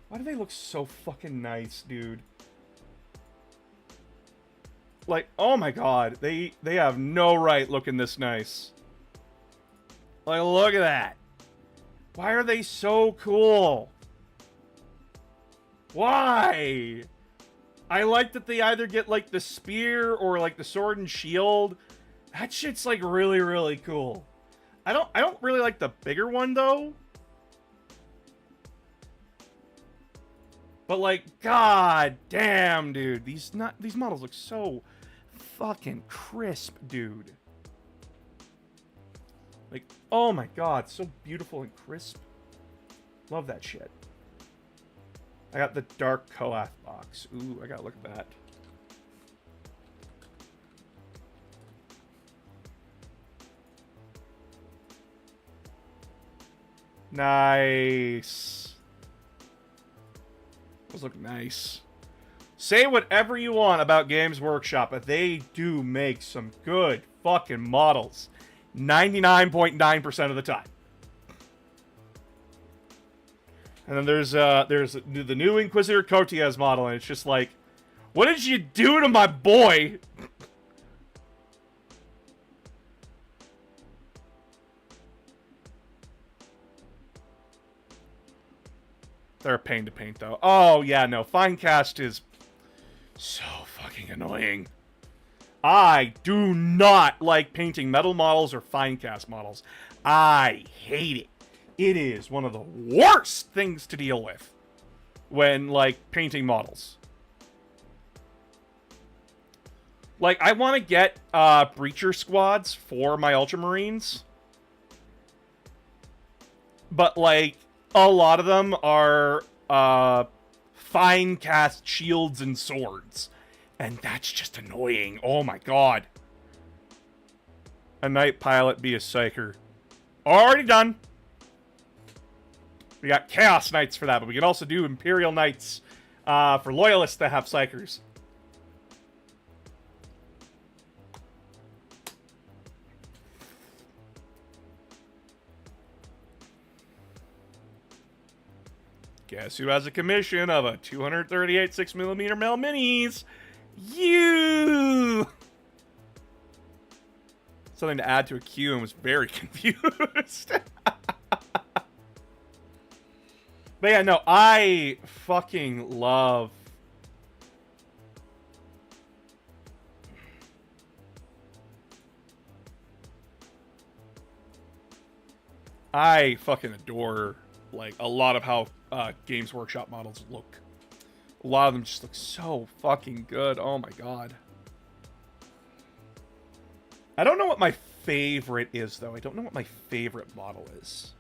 Why do they look so fucking nice, dude? Like, oh my god. They have no right looking this nice. Like, look at that. Why are they so cool? Why? I like that they either get, like, the spear or, like, the sword and shield. That shit's, like, really, really cool. I don't really like the bigger one, though. But, like, god damn, dude. These models look so fucking crisp, dude. Like, oh my god, so beautiful and crisp. Love that shit. I got the Dark Koath box. Ooh, I gotta look at that. Nice. Those look nice. Say whatever you want about Games Workshop, but they do make some good fucking models. 99.9% of the time. And then there's the new Inquisitor Kotias model, and it's just like, what did you do to my boy? They're a pain to paint, though. Oh, yeah, no. Finecast is so fucking annoying. I do not like painting metal models or Finecast models. I hate it. It is one of the worst things to deal with when, like, painting models. Like, I want to get Breacher squads for my Ultramarines. But, like, a lot of them are Finecast shields and swords. And that's just annoying. Oh my god. A Knight Pilot be a Psyker. Already done. We got Chaos Knights for that, but we can also do Imperial Knights for Loyalists that have Psykers. Guess who has a commission of a 238 6mm Mel Minis? You! Something to add to a queue and was very confused. But yeah, no, I fucking love... I fucking adore, like, a lot of how Games Workshop models look. A lot of them just look so fucking good. Oh my god. I don't know what my favorite is, though. I don't know what my favorite model is.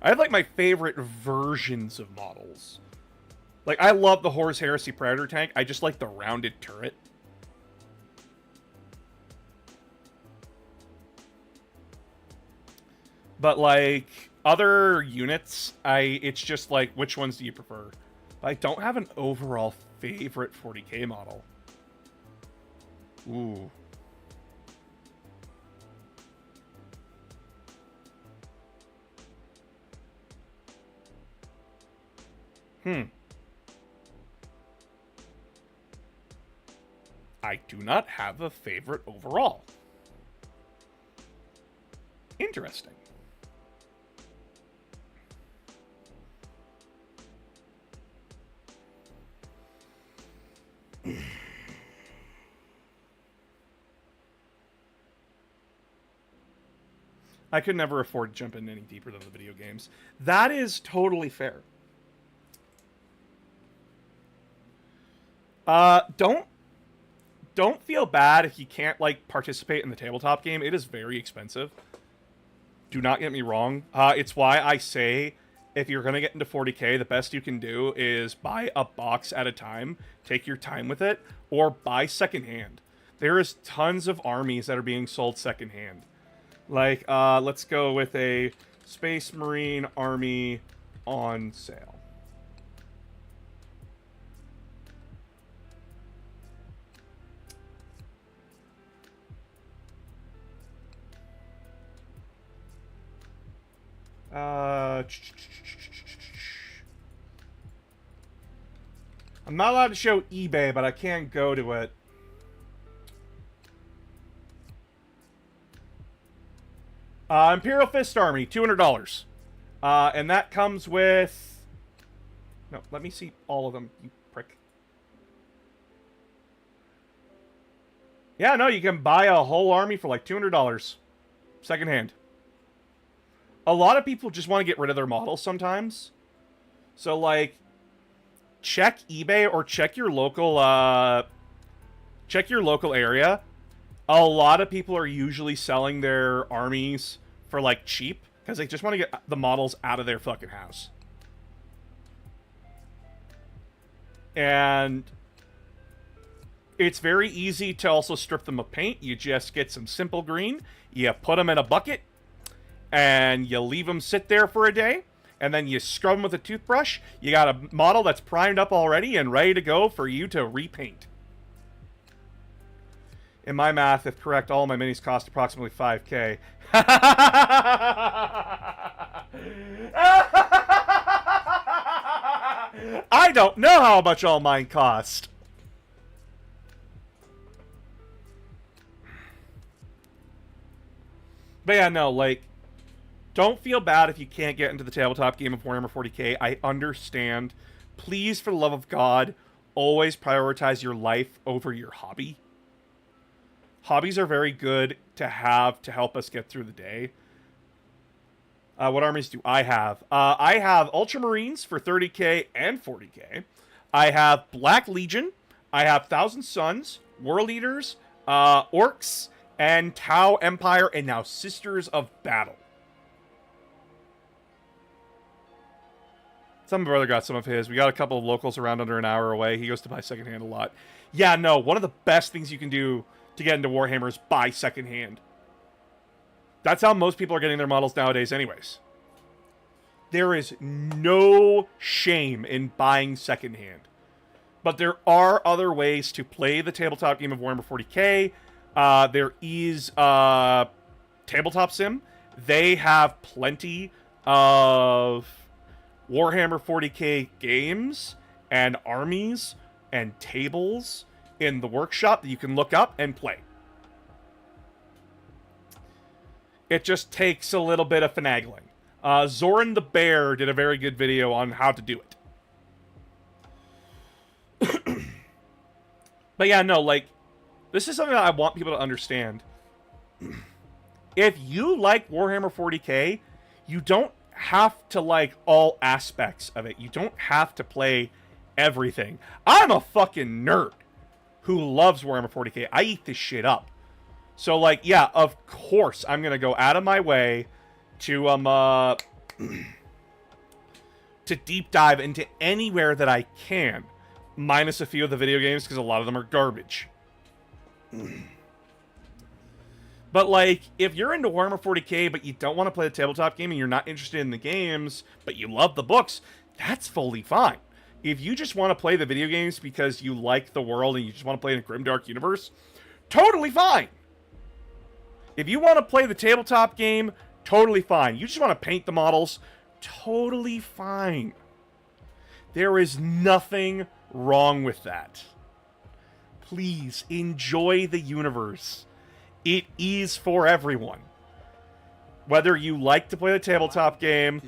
I have, like, my favorite versions of models. Like, I love the Horus Heresy Predator tank. I just like the rounded turret. But, like, other units, it's just, like, which ones do you prefer? I don't have an overall favorite 40k model. Ooh. I do not have a favorite overall. Interesting. I could never afford to jump in any deeper than the video games. That is totally fair. Don't feel bad if you can't, like, participate in the tabletop game. It is very expensive. Do not get me wrong. It's why I say, if you're going to get into 40k, the best you can do is buy a box at a time, take your time with it, or buy secondhand. There is tons of armies that are being sold secondhand. Like, let's go with a Space Marine army on sale. I'm not allowed to show eBay, but I can go to it. Imperial Fist Army, $200. And that comes with... No, let me see all of them, you prick. Yeah, no, you can buy a whole army for like $200. Secondhand. A lot of people just want to get rid of their models sometimes. So, like, check eBay or check your local area. A lot of people are usually selling their armies for, like, cheap because they just want to get the models out of their fucking house. And it's very easy to also strip them of paint. You just get some simple green, you put them in a bucket, and you leave them sit there for a day, and then you scrub them with a toothbrush. You got a model that's primed up already and ready to go for you to repaint. In my math, if correct, all my minis cost approximately 5k. I don't know how much all mine cost. But yeah, no, like, don't feel bad if you can't get into the tabletop game of Warhammer 40k. I understand. Please, for the love of God, always prioritize your life over your hobby. Hobbies are very good to have to help us get through the day. What armies do I have? I have Ultramarines for 30k and 40k. I have Black Legion. I have Thousand Suns, World Eaters, Orcs, and Tau Empire, and now Sisters of Battle. Some brother got some of his. We got a couple of locals around under an hour away. He goes to buy secondhand a lot. Yeah, no, one of the best things you can do to get into Warhammer is buy secondhand. That's how most people are getting their models nowadays anyways. There is no shame in buying secondhand. But there are other ways to play the tabletop game of Warhammer 40k. There is Tabletop Sim. They have plenty of Warhammer 40k games and armies and tables in the workshop that you can look up and play. It just takes a little bit of finagling. Zoran the Bear did a very good video on how to do it. But yeah, no, like, this is something that I want people to understand. If you like Warhammer 40k, you don't have to like all aspects of it. You don't have to play everything. I'm a fucking nerd who loves Warhammer 40k. I eat this shit up. So, like, yeah, of course, I'm gonna go out of my way to, to deep dive into anywhere that I can. Minus a few of the video games, because a lot of them are garbage. But, like, if you're into Warhammer 40k, but you don't want to play the tabletop game, and you're not interested in the games, but you love the books, that's fully fine. If you just want to play the video games because you like the world and you just want to play in a grimdark universe, totally fine. If you want to play the tabletop game, totally fine. You just want to paint the models, totally fine. There is nothing wrong with that. Please enjoy the universe. It is for everyone. Whether you like to play the tabletop game,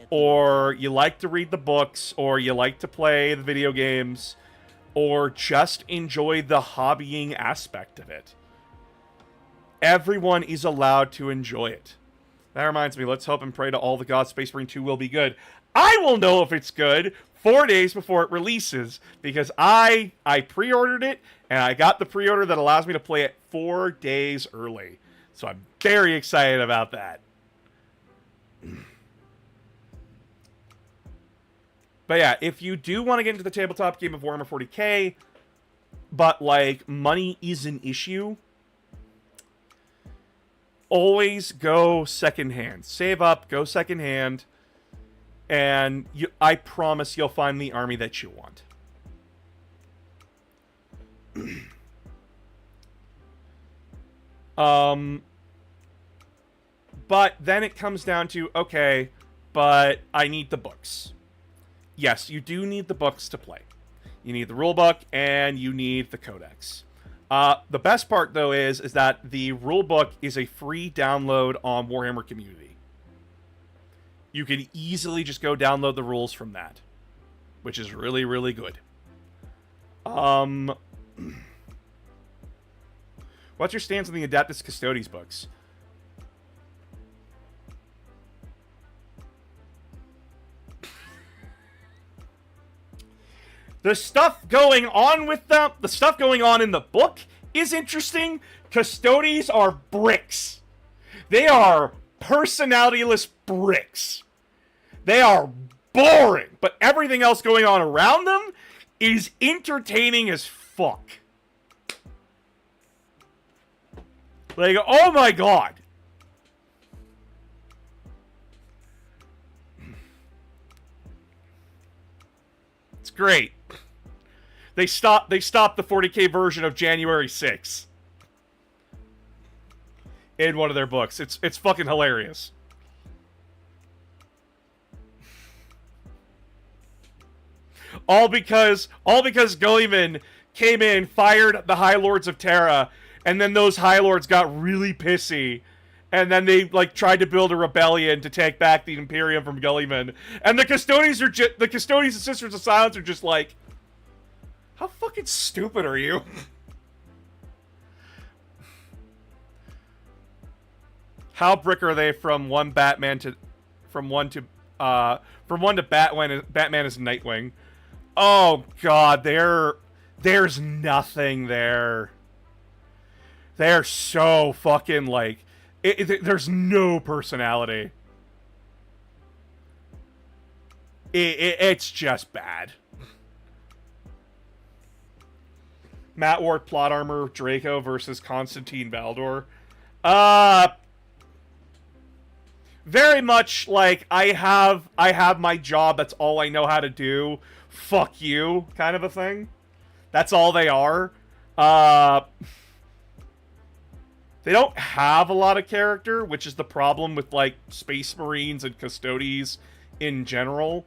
or you like to read the books, or you like to play the video games, or just enjoy the hobbying aspect of it. Everyone is allowed to enjoy it. That reminds me, let's hope and pray to all the gods Space Marine 2 will be good. I will know if it's good 4 days before it releases, because I pre-ordered it, and I got the pre-order that allows me to play it 4 days early. So I'm very excited about that. But yeah, if you do want to get into the tabletop game of Warhammer 40k, but, like, money is an issue, always go secondhand. Save up, go secondhand, and I promise you'll find the army that you want. But then it comes down to, okay, but I need the books. Yes, you do need the books to play. You need the rulebook, and you need the codex. The best part, though, is that the rulebook is a free download on Warhammer Community. You can easily just go download the rules from that, which is really, really good. What's your stance on the Adeptus Custodes books? The stuff going on with them, the stuff going on in the book is interesting. Custodes are bricks. They are personalityless bricks. They are boring, but everything else going on around them is entertaining as fuck. Like, oh my god. It's great. They stopped the 40k version of January 6th in one of their books. It's fucking hilarious. All because Gulliman came in, fired the High Lords of Terra, and then those High Lords got really pissy, and then they, like, tried to build a rebellion to take back the Imperium from Gulliman. And the Custodians and Sisters of Silence are just like, how fucking stupid are you? How brick are they from one to Batman is Nightwing? Oh god, there's nothing there. They're so fucking, like, there's no personality. It's just bad. Matt Ward plot armor Draco versus Constantine Baldor. Very much like I have my job, that's all I know how to do. Fuck you, kind of a thing. That's all they are. They don't have a lot of character, which is the problem with, like, Space Marines and Custodes in general.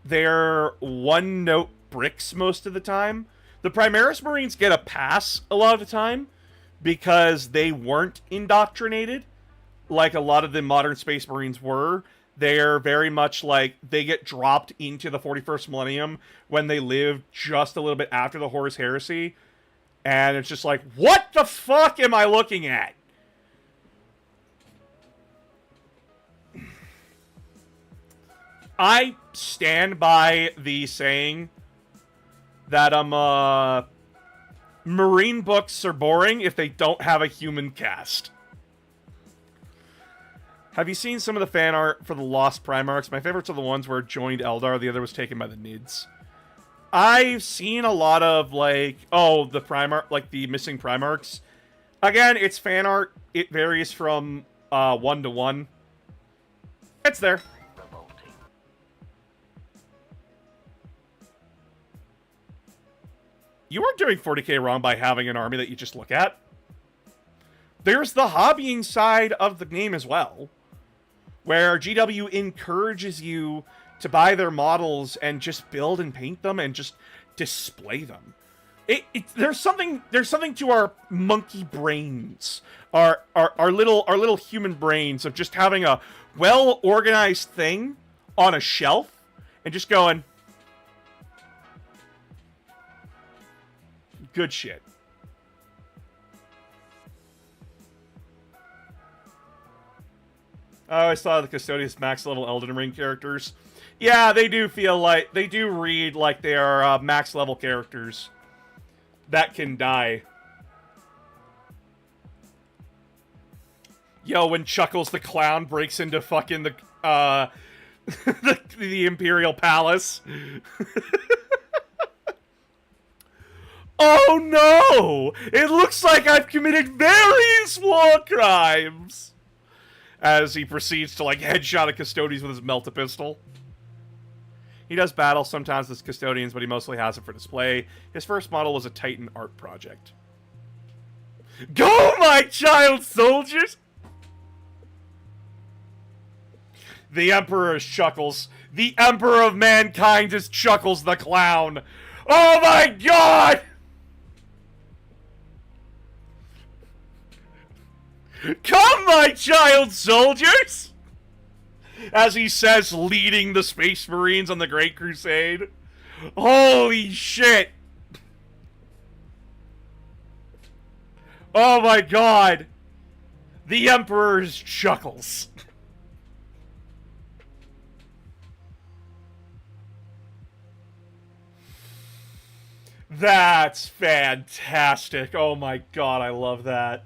They're one-note bricks most of the time. The Primaris Marines get a pass a lot of the time because they weren't indoctrinated like a lot of the modern Space Marines were. they're very much like they get dropped into the 41st millennium when they live just a little bit after the Horus Heresy. And it's just like, what the fuck am I looking at? I stand by the saying that Marine books are boring if they don't have a human cast. Have you seen some of the fan art for the Lost Primarchs? My favorites are the ones where it joined Eldar, the other was taken by the Nids. I've seen a lot of, like, the Primarch, like, the missing Primarchs. Again, it's fan art. It varies from 1 to 1. It's there. You aren't doing 40k wrong by having an army that you just look at. There's the hobbying side of the game as well, where GW encourages you to buy their models and just build and paint them and just display them. There's something to our monkey brains, our little human brains of just having a well-organized thing on a shelf and just going, good shit. I always thought of the Custodians max level Elden Ring characters. Yeah, they do feel like, they do read like they are max level characters that can die. Yo, when Chuckles the Clown breaks into fucking the Imperial Palace. Oh no! It looks like I've committed various war crimes! As he proceeds to, like, headshot a Custodians with his melt-a-pistol. He does battle sometimes with Custodians, but he mostly has it for display. His first model was a Titan art project. Go, my child soldiers! The Emperor is Chuckles. The Emperor of Mankind is Chuckles the Clown. Oh my god! Come, my child soldiers! As he says, leading the Space Marines on the Great Crusade. Holy shit! Oh my god! The Emperor's Chuckles. That's fantastic. Oh my god, I love that.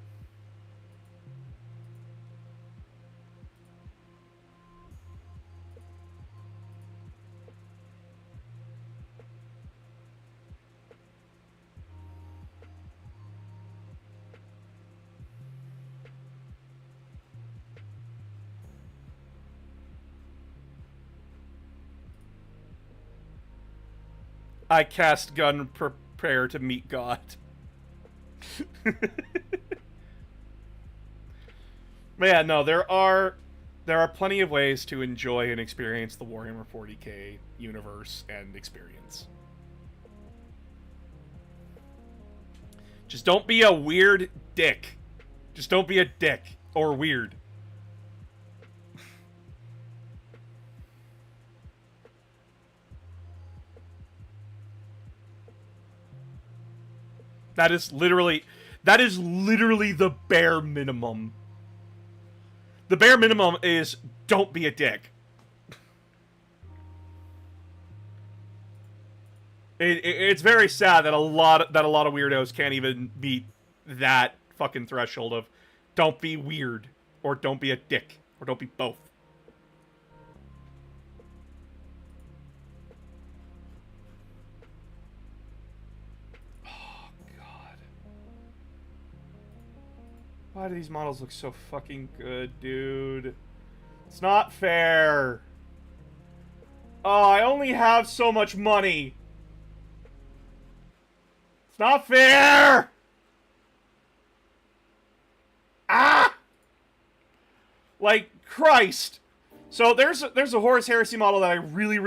I cast gun, prepare to meet God. But yeah, no, there are plenty of ways to enjoy and experience the Warhammer 40k universe and experience. Just don't be a weird dick. Just don't be a dick or weird. That is literally the bare minimum. The bare minimum is don't be a dick. It's very sad that a lot of weirdos can't even beat that fucking threshold of don't be weird or don't be a dick or don't be both. Why do these models look so fucking good, dude? It's not fair. Oh, I only have so much money. It's not fair! Ah! Like, Christ. So there's a Horus Heresy model that I really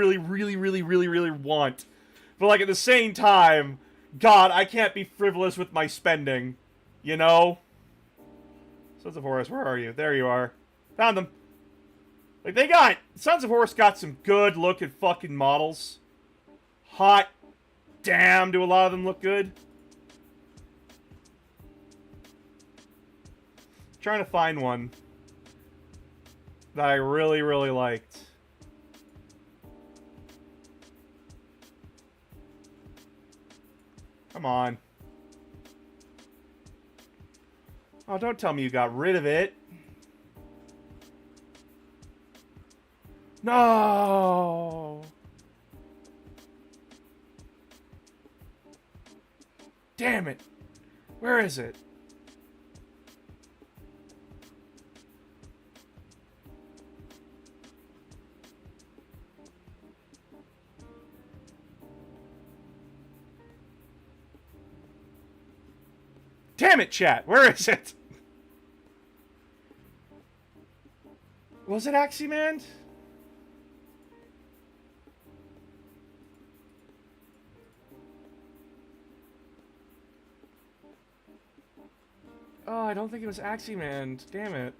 want. But, like, at the same time, God, I can't be frivolous with my spending. You know? Sons of Horus, where are you? There you are. Found them. Like, they got... Sons of Horus got some good-looking fucking models. Hot damn, do a lot of them look good. Trying to find one that I really, really liked. Come on. Oh, don't tell me you got rid of it. No! Damn it! Where is it? Damn it, chat! Where is it? Was it Aximand? Oh, I don't think it was Aximand. Damn it.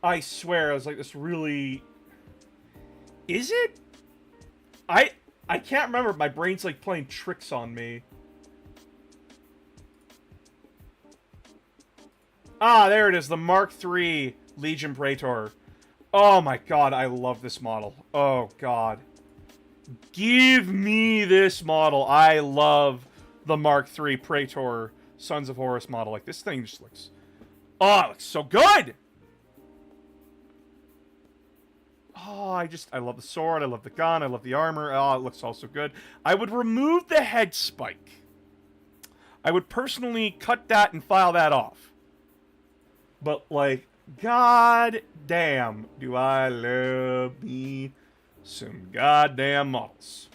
I swear, I was like, this really... Is it? I can't remember. My brain's like playing tricks on me. Ah, there it is. The Mark III Legion Praetor. Oh my god, I love this model. Oh god. Give me this model. I love the Mark III Praetor Sons of Horus model. Like, this thing just looks... Oh, it looks so good! Oh, I love the sword, I love the gun, I love the armor. Oh, it looks all so good. I would remove the head spike. I would personally cut that and file that off. But, like, god damn, do I love me some goddamn models.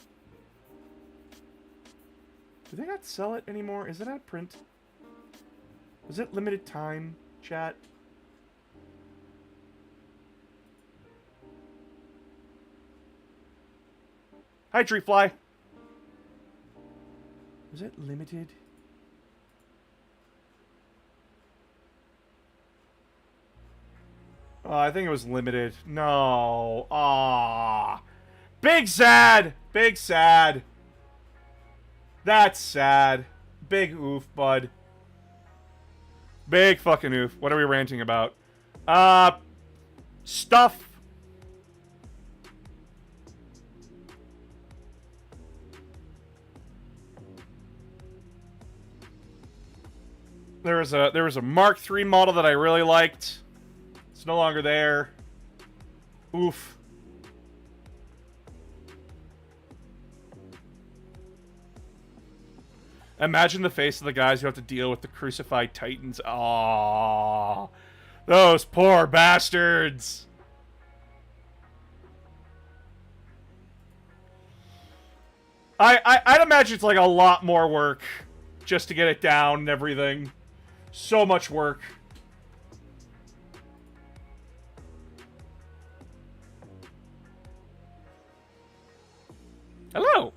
Do they not sell it anymore? Is it out of print? Was it limited time, chat? Hi, Tree Fly. Was it limited? Oh, I think it was limited. No. Ah. Big sad. Big sad. That's sad. Big oof, bud. Big fucking oof. What are we ranting about? Stuff. There was a Mark III model that I really liked. It's no longer there. Oof. Imagine the face of the guys who have to deal with the crucified titans. Aww. Those poor bastards. I'd imagine it's like a lot more work just to get it down and everything. So much work. Hello.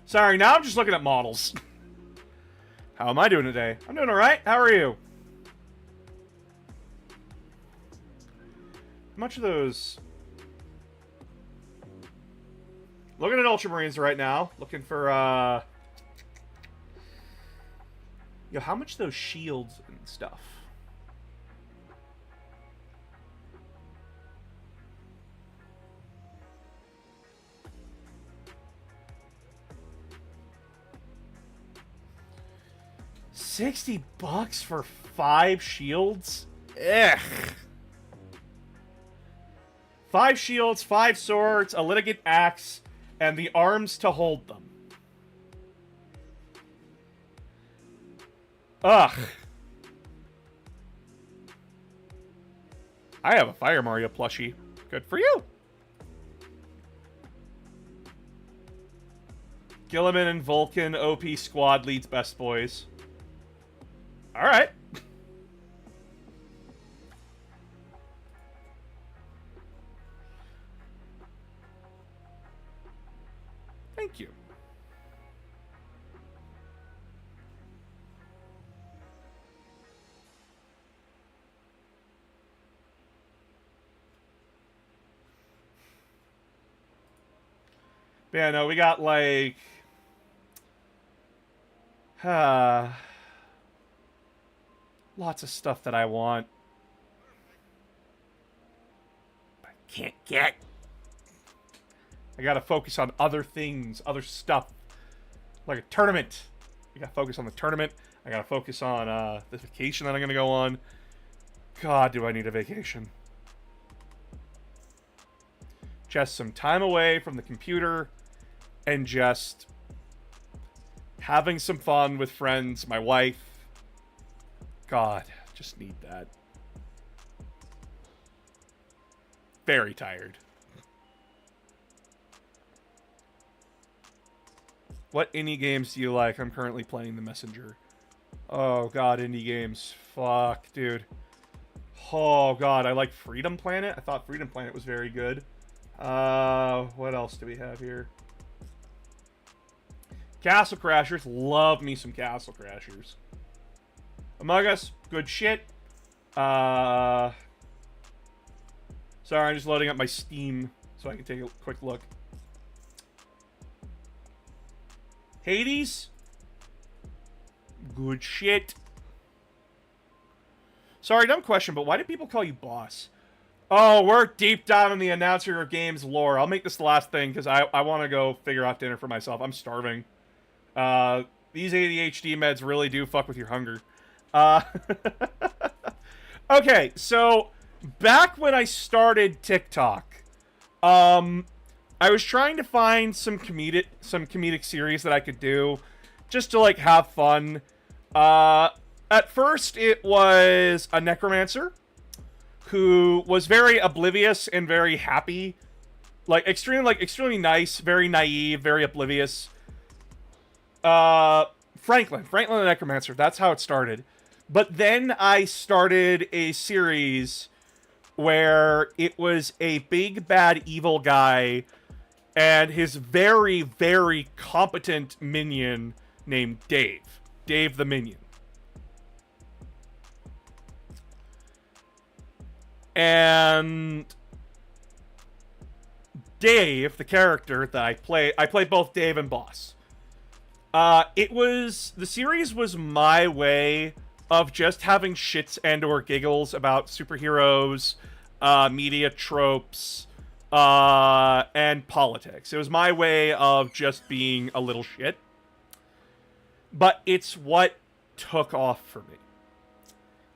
Sorry, now I'm just looking at models. How am I doing today? I'm doing alright. How are you? How much of those... Looking at Ultramarines right now. Looking for, Yo, how much those shields and stuff? $60 for 5 shields? Ugh. 5 shields, 5 swords, a litigant axe, and the arms to hold them. Ugh. I have a Fire Mario plushie. Good for you. Gilliman and Vulcan, OP squad leads best boys. Alright. Thank you. But yeah, no, we got like lots of stuff that I want. But I can't get. I gotta focus on other things, other stuff. Like a tournament. I gotta focus on the tournament. I gotta focus on this vacation that I'm gonna go on. God, do I need a vacation. Just some time away from the computer and just having some fun with friends, my wife. God, just need that. Very tired. What indie games do you like? I'm currently playing The Messenger. Oh god, indie games. Fuck, dude. Oh god, I like Freedom Planet. I thought Freedom Planet was very good. What else do we have here? Castle Crashers. Love me some Castle Crashers. Among Us. Good shit. Sorry, I'm just loading up my Steam so I can take a quick look. Hades. Good shit. Sorry, dumb question, but why do people call you boss? Oh, we're deep down in the announcer of games lore. I'll make this the last thing because I want to go figure out dinner for myself. I'm starving. These ADHD meds really do fuck with your hunger. Okay, so back when I started TikTok, I was trying to find some comedic series that I could do just to like have fun. At first it was a necromancer who was very oblivious and very happy. Extremely nice, very naive, very oblivious. Franklin the Necromancer. That's how it started. But then I started a series where it was a big bad evil guy and his very, very competent minion named Dave. Dave the Minion. And Dave, the character that I played both Dave and Boss. The series was my way of just having shits and or giggles about superheroes, media tropes, and politics. It was my way of just being a little shit. But it's what took off for me.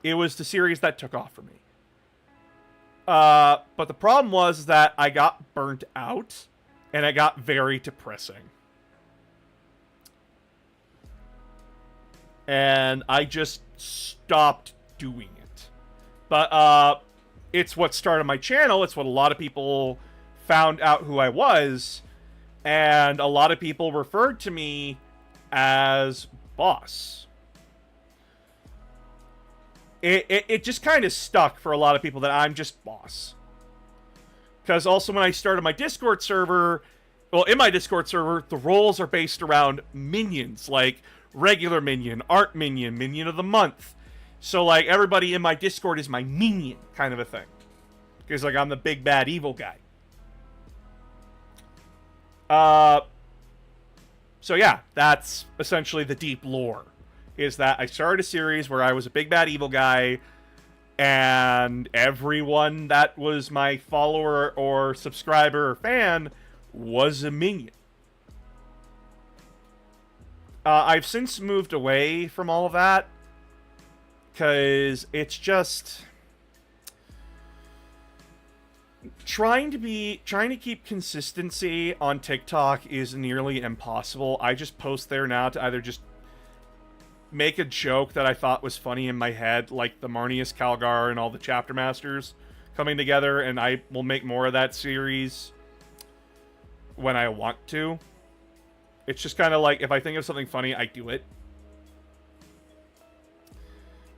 It was the series that took off for me. But the problem was that I got burnt out, and it got very depressing. And I just stopped doing it. But, it's what started my channel. It's what a lot of people found out who I was. And a lot of people referred to me as Boss. It just kind of stuck for a lot of people that I'm just Boss. Because also when I started my Discord server, well, in my Discord server, the roles are based around minions, like regular minion, art minion, minion of the month. So, like, everybody in my Discord is my minion, kind of a thing. Because, like, I'm the big bad evil guy. So yeah, that's essentially the deep lore. Is that I started a series where I was a big bad evil guy, and everyone that was my follower or subscriber or fan was a minion. I've since moved away from all of that, because it's just trying to keep consistency on TikTok is nearly impossible. I just post there now to either just make a joke that I thought was funny in my head, like the Marnius Calgar and all the chapter masters coming together, and I will make more of that series when I want to. It's just kind of like, if I think of something funny, I do it.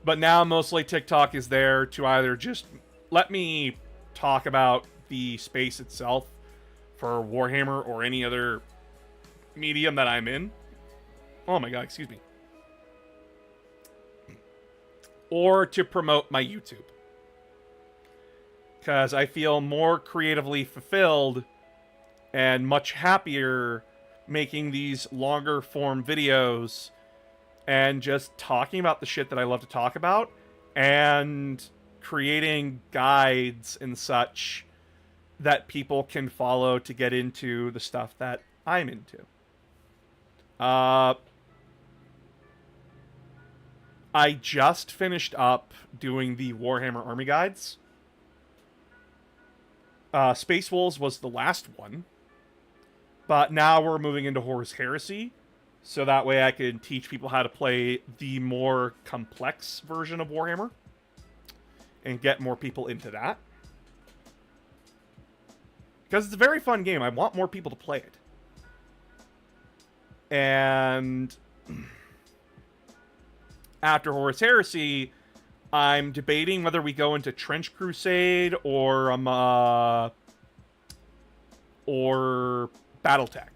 But now mostly TikTok is there to either just let me talk about the space itself for Warhammer or any other medium that I'm in. Oh my god, excuse me. Or to promote my YouTube. Because I feel more creatively fulfilled and much happier making these longer form videos and just talking about the shit that I love to talk about and creating guides and such that people can follow to get into the stuff that I'm into. I just finished up doing the Warhammer Army Guides. Space Wolves was the last one. But now we're moving into Horus Heresy. So that way I can teach people how to play the more complex version of Warhammer. And get more people into that. Because it's a very fun game. I want more people to play it. And after Horus Heresy, I'm debating whether we go into Trench Crusade or Battletech.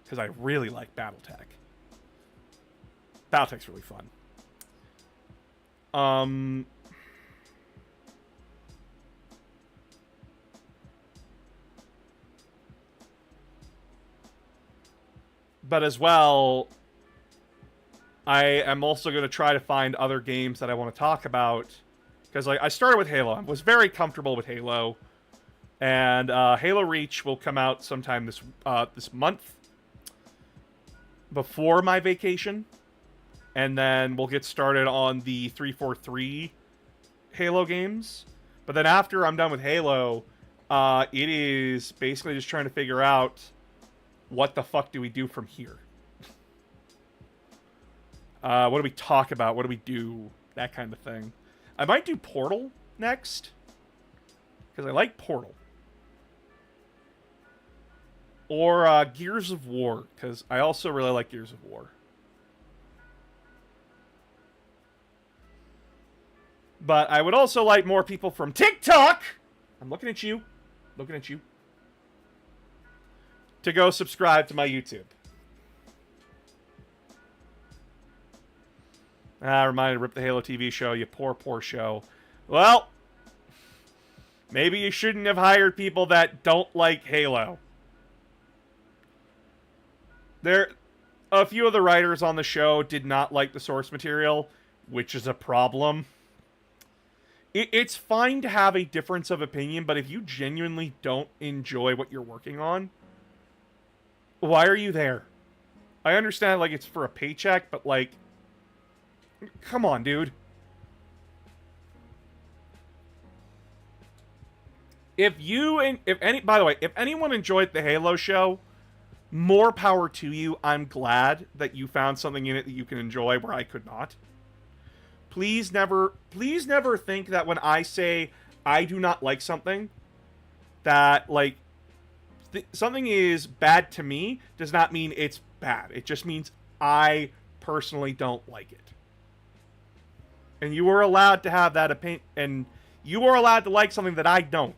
Because I really like Battletech. Battletech's really fun. But as well, I am also going to try to find other games that I want to talk about. Because like, I started with Halo. I was very comfortable with Halo. And Halo Reach will come out sometime this month. Before my vacation. And then we'll get started on the 343 Halo games. But then after I'm done with Halo, it is basically just trying to figure out what the fuck do we do from here? What do we talk about? What do we do? That kind of thing. I might do Portal next. Because I like Portal. Or Gears of War. Because I also really like Gears of War. But I would also like more people from TikTok. I'm looking at you. Looking at you. To go subscribe to my YouTube. Reminded, rip the Halo TV show, you poor, poor show. Well, maybe you shouldn't have hired people that don't like Halo. A few of the writers on the show did not like the source material, which is a problem. It's fine to have a difference of opinion, but if you genuinely don't enjoy what you're working on, why are you there? I understand, like, it's for a paycheck, but, like, come on, dude. By the way, if anyone enjoyed the Halo show, more power to you. I'm glad that you found something in it that you can enjoy where I could not. Please never think that when I say I do not like something, that, like, something is bad to me does not mean it's bad. It just means I personally don't like it. And you are allowed to have that opinion, and you are allowed to like something that I don't.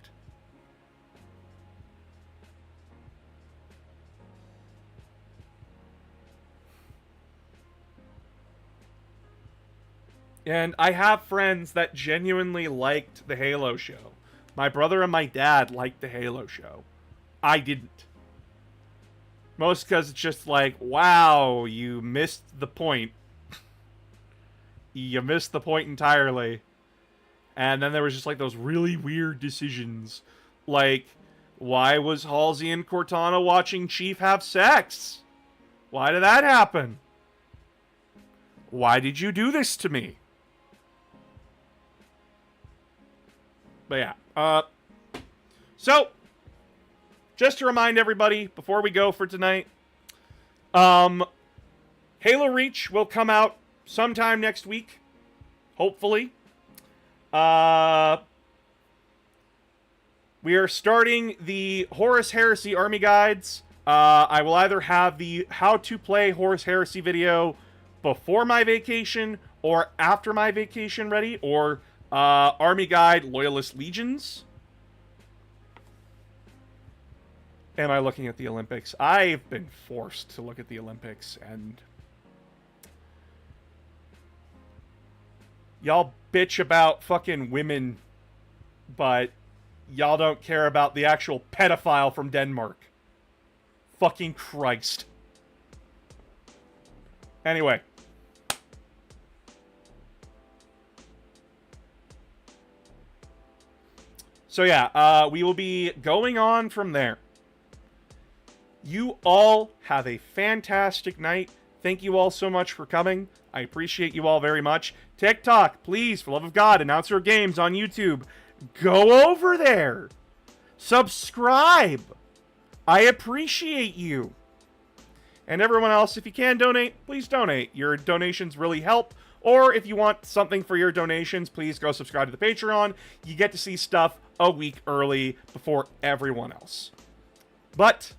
And I have friends that genuinely liked the Halo show. My brother and my dad liked the Halo show. I didn't. Most because it's just like, wow, you missed the point. You missed the point entirely. And then there was just like those really weird decisions. Like, why was Halsey and Cortana watching Chief have sex? Why did that happen? Why did you do this to me? But yeah. So, just to remind everybody, before we go for tonight, Halo Reach will come out sometime next week. Hopefully. We are starting the Horus Heresy Army Guides I will either have the how to play Horus Heresy video before my vacation or after my vacation ready, or Army Guide Loyalist Legions. Am I looking at the Olympics? I've been forced to look at the Olympics, and y'all bitch about fucking women, but y'all don't care about the actual pedophile from Denmark. Fucking Christ. Anyway. So yeah, we will be going on from there. You all have a fantastic night. Thank you all so much for coming. I appreciate you all very much. TikTok, please, for love of God, Announcer Games on YouTube. Go over there. Subscribe. I appreciate you. And everyone else, if you can donate, please donate. Your donations really help. Or if you want something for your donations, please go subscribe to the Patreon. You get to see stuff a week early before everyone else. But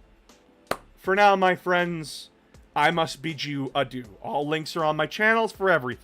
for now, my friends, I must bid you adieu. All links are on my channels for everything.